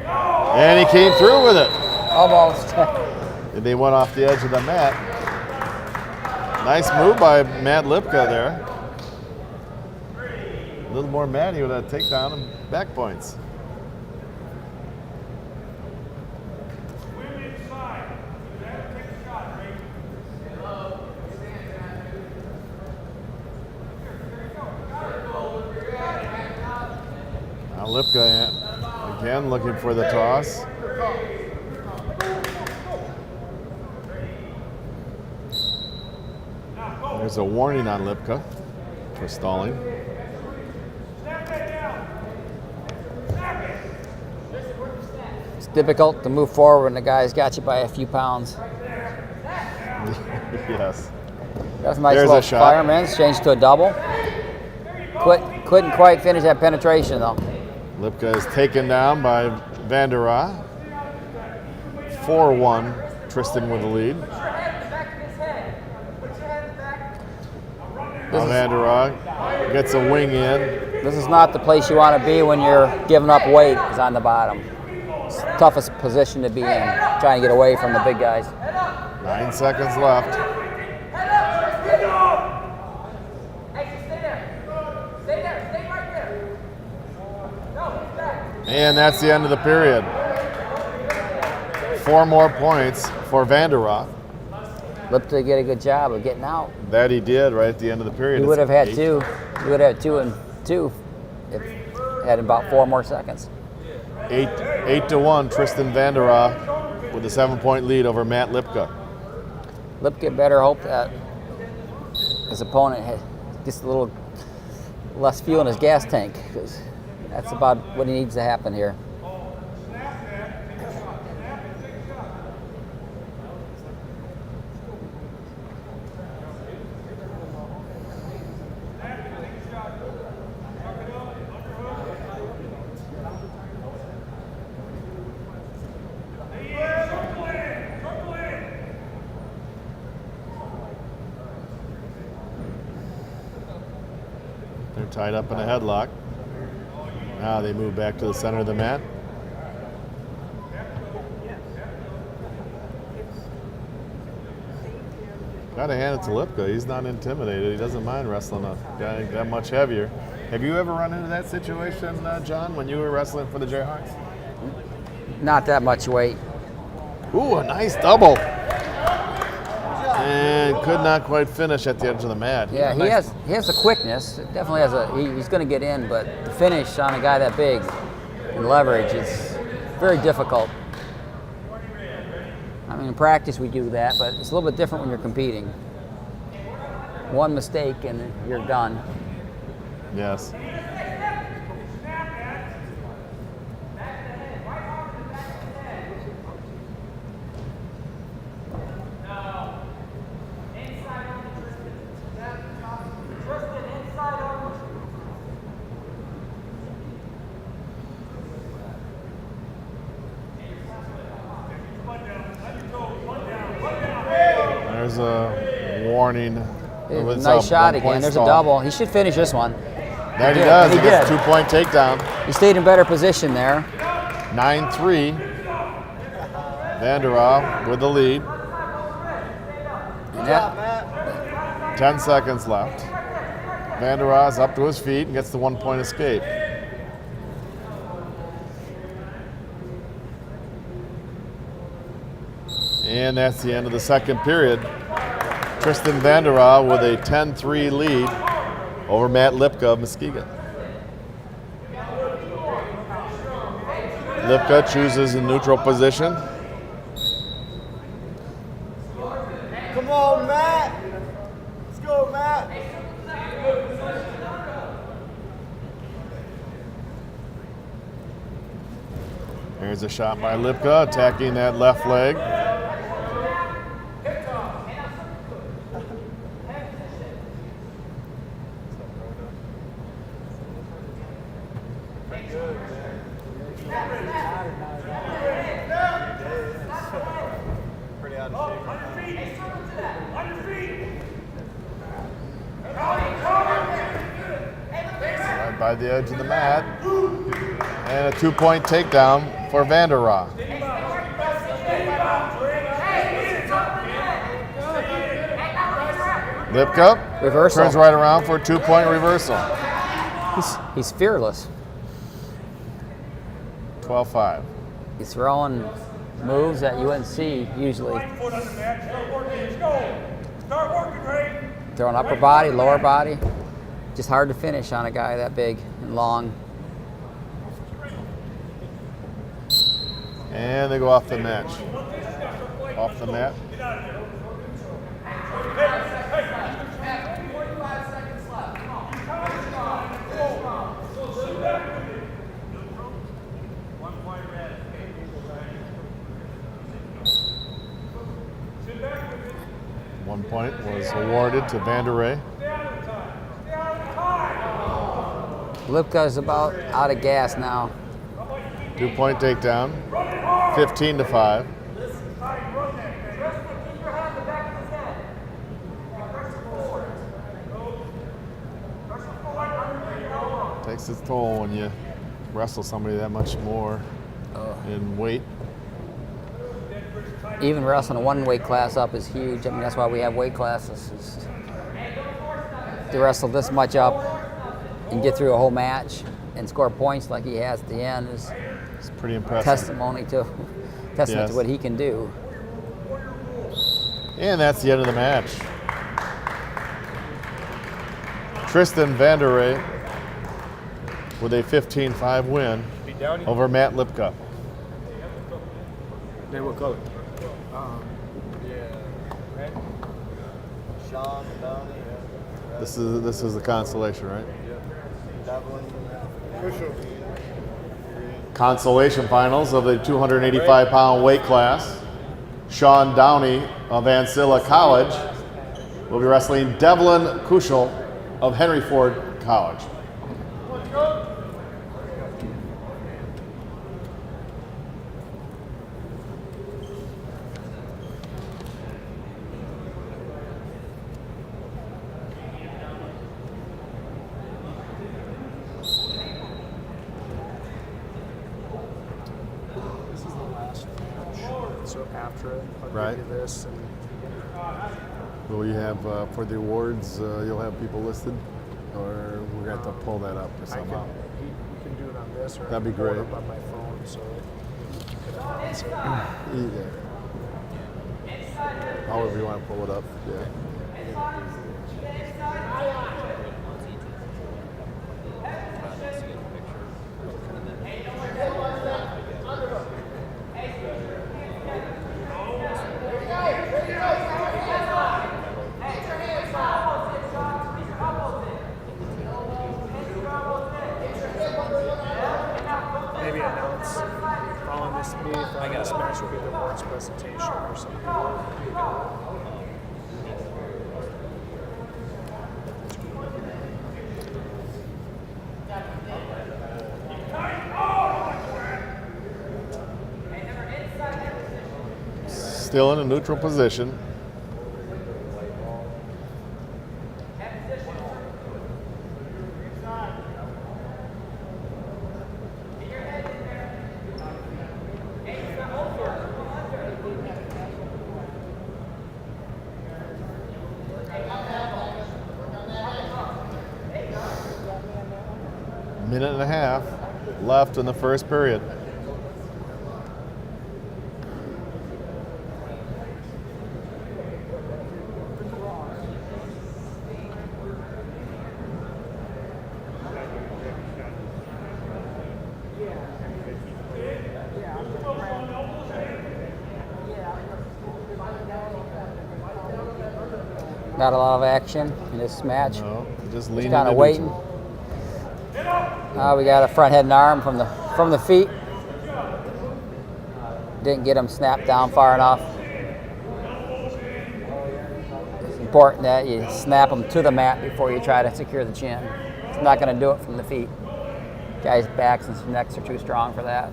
And he came through with it. Almost. And they went off the edge of the mat. Nice move by Matt Lipka there. A little more Matt, he would have takedown and back points. Swim inside. You have to take a shot, Ray. Now Lipka again looking for the toss. There's a warning on Lipka for stalling. It's difficult to move forward when the guy's got you by a few pounds. Yes. That was a nice There's little a shot. fireman's, changed to a double. Couldn't quite finish that penetration though. Lipka is taken down by Vanderaa. 4-1, Tristan with the lead. Now Vanderaa gets a wing in. This is not the place you want to be when you're giving up weight, is on the bottom. It's the toughest position to be in, trying to get away from the big guys. 9 seconds left. And that's the end of the period. 4 more points for Vanderaa. Lipka did a good job of getting out. That he did right at the end of the period. He would have had It's 2. He would have had 2 and 2 if had about 4 more seconds. 8-1, Tristan Vanderaa with a 7-point lead over Matt Lipka. Lipka better hope that his opponent had just a little less fuel in his gas tank, because that's about what needs to happen here. They're tied up in a headlock. Now they move back to the center of the mat. Gotta hand it to Lipka. He's not intimidated. He doesn't mind wrestling a guy that much heavier. Have you ever run into that situation, John, when you were wrestling for the Jayhawks? Not that much weight. Ooh, a nice double. And could not quite finish at the edge of the mat. Yeah, Nice- he has the quickness. It definitely has he's going to get in, but the finish on a guy that big and leverage is very difficult. I mean, in practice we do that, but it's a little bit different when you're competing. One mistake and you're done. Yes. There's a warning. It's Nice a shot 1 again. point There's stall. a double. He should finish this one. That he did. does. He He gets a did. 2-point takedown. He stayed in better position there. 9-3. Vanderaa with the lead. And that, 10 seconds left. Vanderaa's up to his feet and gets the 1-point escape. And that's the end of the second period. Tristan Vanderaa with a 10-3 lead over Matt Lipka of Muskegon. Lipka chooses a neutral position. Come on, Matt. Let's go, Matt. There's a shot by Lipka attacking that left leg. Right by the edge of the mat. And a 2-point takedown for Vander Rohe. Lipka Reversal. turns right around for a 2-point reversal. He's fearless. 12-5. He's throwing moves that you wouldn't see usually. Right foot on the mat. Start working. Let's go. Start working, Ray. Throwing upper body, lower body. Just hard to finish on a guy that big and long. And they go off the match. Off the mat. Get out of there. 45 seconds left. Come on. Sit back with it. 1 point was awarded to Vander Rohe. Stay out of the time. Stay out of the time. Lipka's about out of gas now. 2-point takedown. 15-5. Run that, man. Keep your hand in the back of his head. Pressure forward. Pressure forward under the elbow. Takes its toll when you wrestle somebody that much more in weight. Even wrestling a one weight class up is huge. I mean, that's why we have weight classes. Is to wrestle this much up and get through a whole match and score points like he has at the end is It's pretty impressive. testament to Yes. what he can do. And that's the end of the match. Tristan Vander Rohe with a 15-5 win over Matt Lipka. They will go. Sean Downey. This is the consolation, right? Consolation finals of the 285-pound weight class. Sean Downey of Ancilla College will be wrestling Devlin Kushel of Henry Ford College. This is the last match. So after it, I'll Right. give you this. And Will you have, for the awards, you'll have people listed? Or we're going to have to pull that up I somehow? can, you can do it on this, or That'd be I can pull it great. up on my phone. So you can announce it. Either. However you want to pull it up, yeah. Maybe announce following this meet, following this match will be the awards presentation or something. Still in a neutral position. Minute and a half left in the first period. Not a lot of action in this match. No, just Just leaning kind of into waiting. We got a front head and arm from the feet. Didn't get him snapped down far enough. It's important that you snap him to the mat before you try to secure the chin. It's not going to do it from the feet. Guys' backs and necks are too strong for that.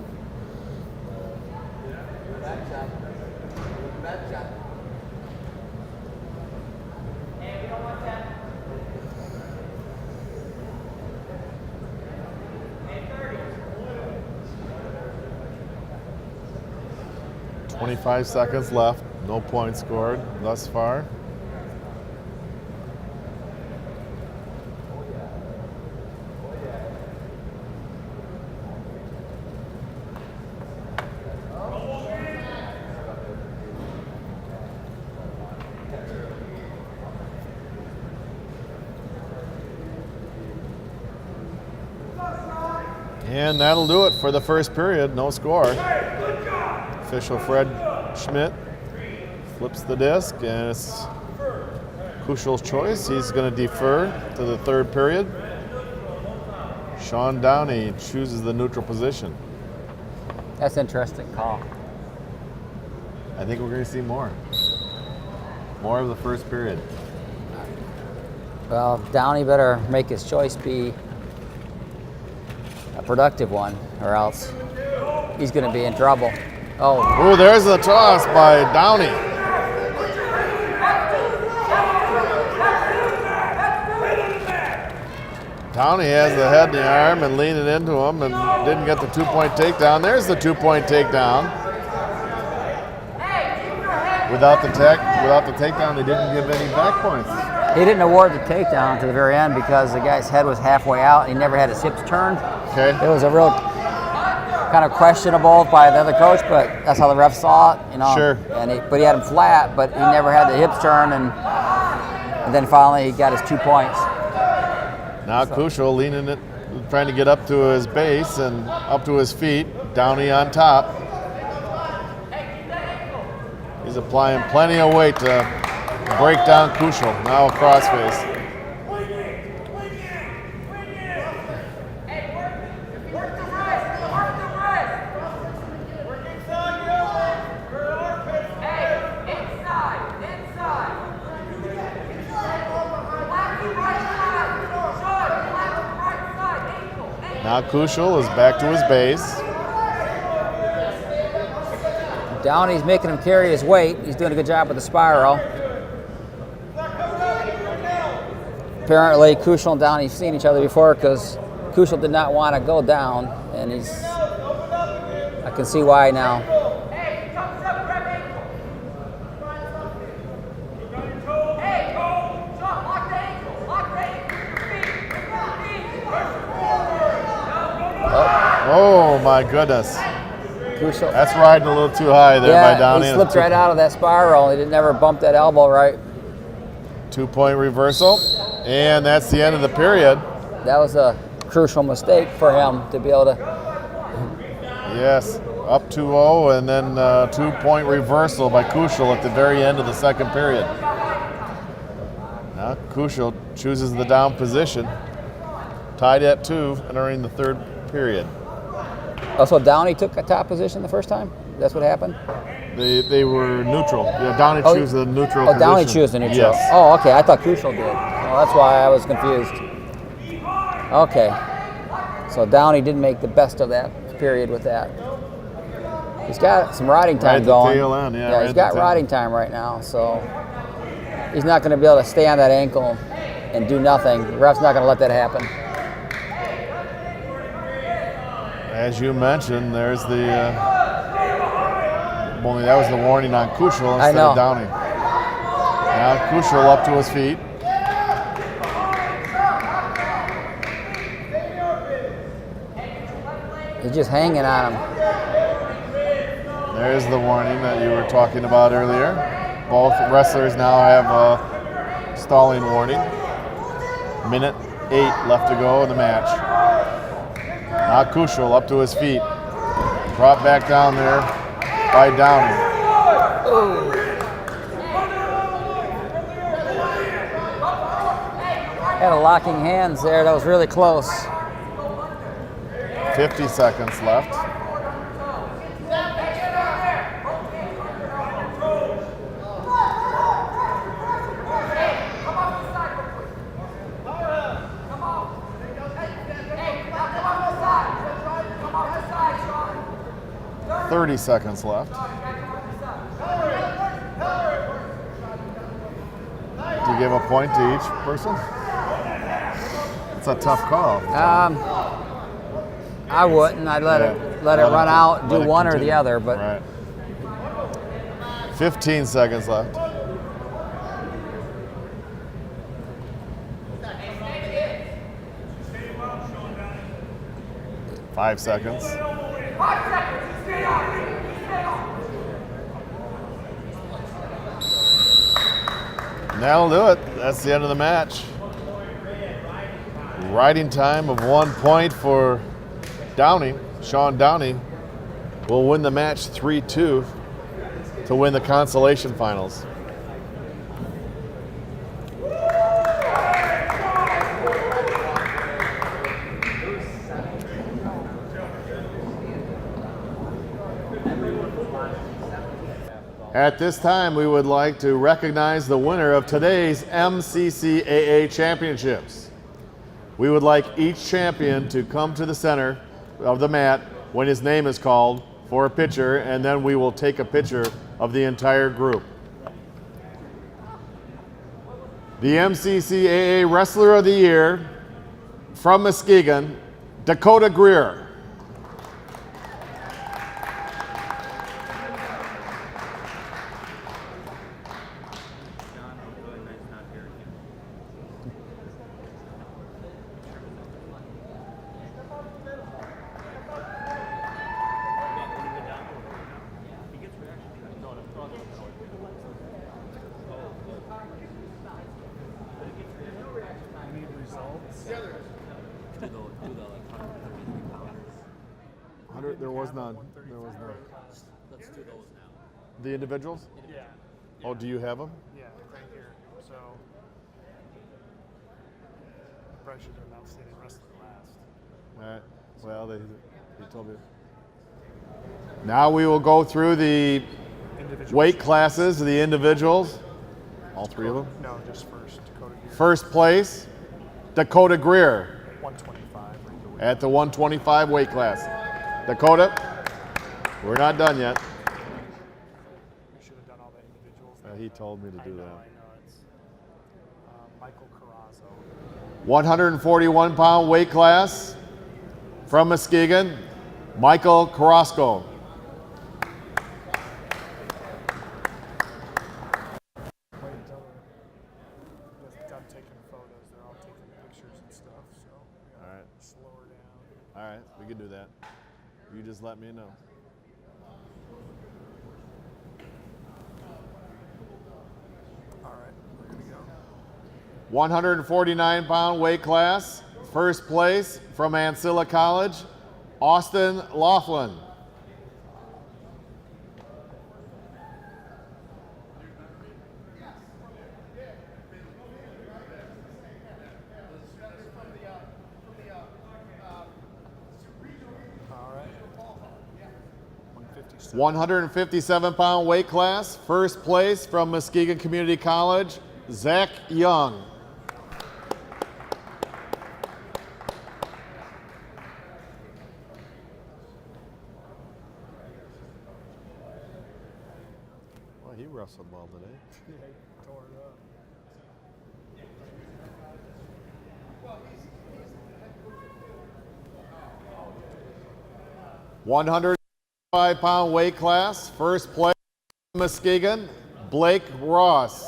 25 seconds left. No points scored thus far. And that'll do it for the first period. No score. Official Fred Schmidt flips the disc, and it's Kuschel's choice. He's going to defer to the third period. Sean Downey chooses the neutral position. That's an interesting call. I think we're going to see more. More of the first period. Well, Downey better make his choice be a productive one, or else he's going to be in trouble. Oh, There's the toss by Downey. Downey has the head in the arm and leaning into him and didn't get the 2-point takedown. There's the 2-point takedown. Without the takedown, they didn't give any back points. he didn't award the takedown to the very end because the guy's head was halfway out. He never had his hips turned. Okay. It was a real kind of questionable by the other coach, but that's how the ref saw it, you know. Sure. And but he had him flat, but he never had the hips turned, and then finally he got his 2 points. Now Kuschel leaning it, trying to get up to his base and up to his feet. Downey on top. He's applying plenty of weight to break down Kuschel. Now a crossface. Now Kuschel is back to his base. Downey's making him carry his weight. He's doing a good job with the spiral. Apparently, Kuschel and Downey have seen each other before because Kuschel did not want to go down, and I can see why now. Oh my goodness. Kuschel. That's riding a little too high there by Downey. He slipped right out of that spiral. He never bumped that elbow right. 2-point reversal. And that's the end of the period. That was a crucial mistake for him to be able to. Yes, up 2-0 and then 2-point reversal by Kuschel at the very end of the second period. Now Kuschel chooses the down position. Tied at 2 entering the third period. Also, Downey took a top position the first time? That's what happened? They were neutral. Yeah, Downey chose the neutral position. Downey chose the neutral. Yes. Oh, okay. I thought Kuschel did. Well, that's why I was confused. Okay. So Downey didn't make the best of that period with that. He's got some riding time Right at the going. tail end, yeah, right he's at got the tail. riding time right now, so he's not going to be able to stay on that ankle and do nothing. The ref's not going to let that happen. As you mentioned, there's the only that was the warning on Kuschel instead of Downey. Now Kuschel up to his feet. He's just hanging on him. There's the warning that you were talking about earlier. Both wrestlers now have a stalling warning. Minute 8 left to go in the match. Now Kuschel up to his feet. Brought back down there by Downey. Had a locking hands there. That was really close. 50 seconds left. .30 seconds left. Do you give a point to each person? It's a tough call. I wouldn't. I'd let it run out, do one or the other. But right. 15 seconds left. Five seconds. And that'll do it. That's the end of the match. Riding time of 1 point for Downey. Sean Downey will win the match 3-2 to win the consolation finals. At this time, we would like to recognize the winner of today's MCCAA championships. We would like each champion to come to the center of the mat when his name is called for a picture, and then we will take a picture of the entire group. The MCCAA Wrestler of the Year from Muskegon, Dakota Greer. There was none. There was none. Let's do those now. The individuals? Yeah. Oh, do you have them? Yeah, right here. So, probably should have announced it wrestler last. All right. Well, they told me. Now we will go through the weight classes of the individuals. All three of them? No, just first. Dakota Greer. First place, Dakota Greer 125. at the 125 weight class. Dakota, we're not done yet. We should have done all the individuals. He told me to do I know that. it's Michael Carrazzo. 141-pound weight class from Muskegon, Michael Carrasco. Wait until they're done taking photos. They're all taking pictures and stuff. So we gotta All right. slow her down. All right, we can do that. You just let me know. All right, we're gonna go. 149-pound weight class, first place from Ancilla College, Austin Laughlin. All right. 157. 157-pound weight class, first place from Muskegon Community College, Zach Young. Well, he wrestled well today. Yeah, he tore it up. 105-pound weight class, first place from Muskegon, Blake Ross.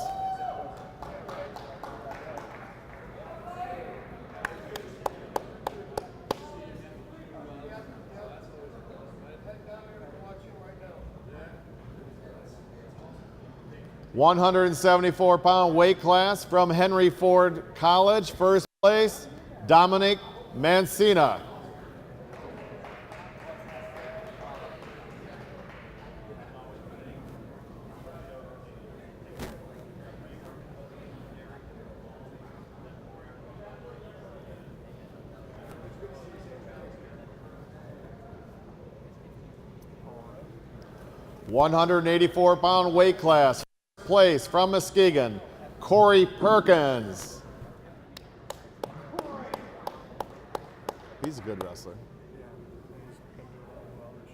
$174-pound weight class from Henry Ford College, first place, Dominic Mancina. $184-pound weight class, first place from Muskegon, Corey Perkins. He's a good wrestler. Yeah, he's been doing really well this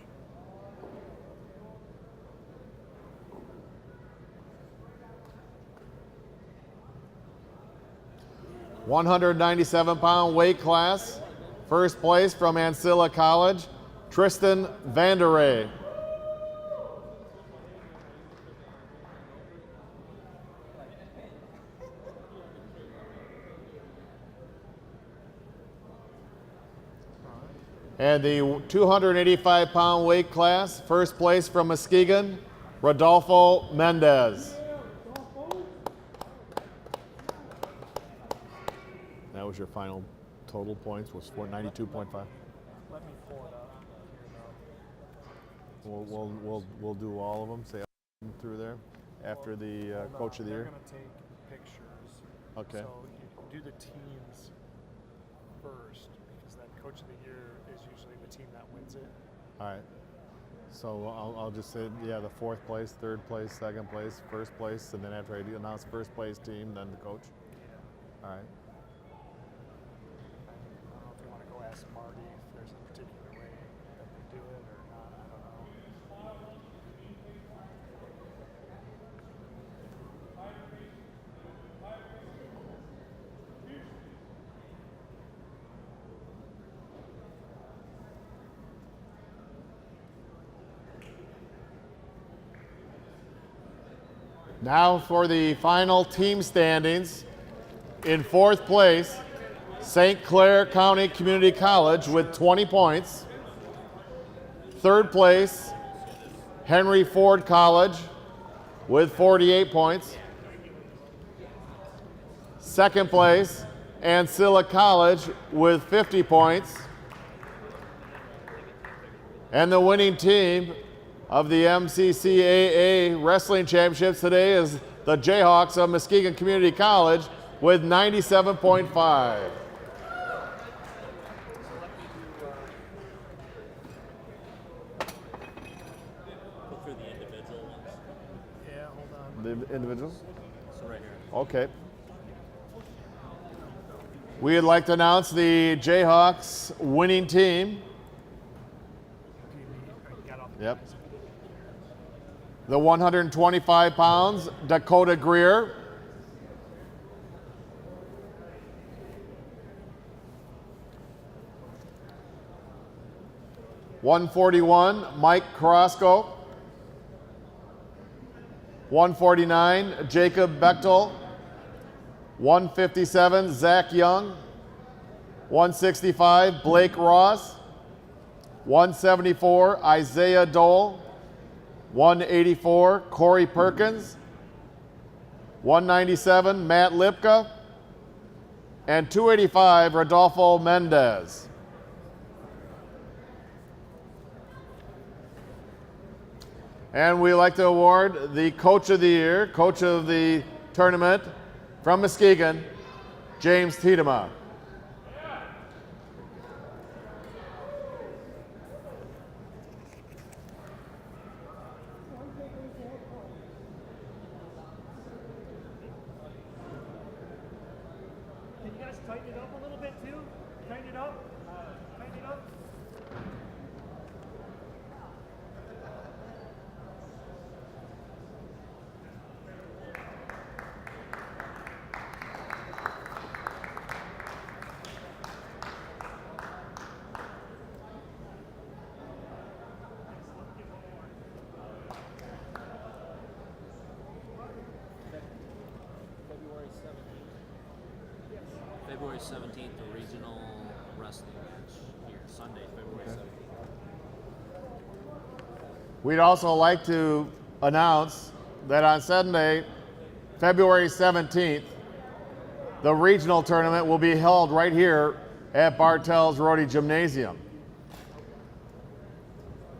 year. 197-pound weight class, first place from Ancilla College, Tristan Vanderay. And the 285-pound weight class, first place from Muskegon, Rodolfo Mendez. That was your final total points, was 92.5. Let me pull it up here though. We'll do all of them, say through there, after the Coach of the They're Year. going to take pictures. Okay. So you do the teams first, because then Coach of the Year is usually the team that wins it. All right. So I'll just say, yeah, the fourth place, third place, second place, first place, and then after I announce first place team, then the coach. All right. I don't know if you want to go ask Marty if there's a particular way that they do it or not. I don't know. Now for the final team standings. In fourth place, St. Clair County Community College with 20 points. Third place, Henry Ford College with 48 points. Second place, Ancilla College with 50 points. And the winning team of the MCCAA Wrestling Championships today is the Jayhawks of Muskegon Community College with 97.5. Look for the individual ones. Yeah, hold on. The individuals? So right here. Okay. We'd like to announce the Jayhawks winning team. You got all the Yep. The 125 pounds, Dakota Greer. (141) Mike Carrasco. 149 Jacob Bechtel. 157 Zach Young. 165 Blake Ross. 174 Isaiah Dole. 184 Corey Perkins. 197 Matt Lipka. And 285 Rodolfo Mendez. And we like to award the Coach of the Year, Coach of the Tournament from Muskegon, James Tiedema. Can you guys tighten it up a little bit too? Tighten it up. Tighten it up. February 17th, the regional wrestling match here, Sunday, February 17th. We'd also like to announce that on Sunday, February 17th, the regional tournament will be held right here at Bartell's Rotary Gymnasium.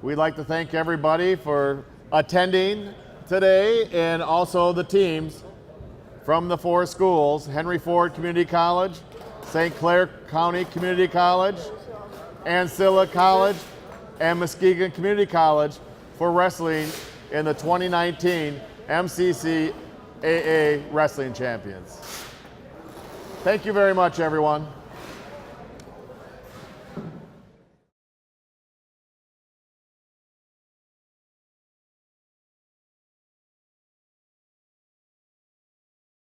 We'd like to thank everybody for attending today and also the teams from the four schools: Henry Ford Community College, St. Clair County Community College, Ancilla College, and Muskegon Community College for wrestling in the 2019 MCCAA Wrestling Champions. Thank you very much, everyone.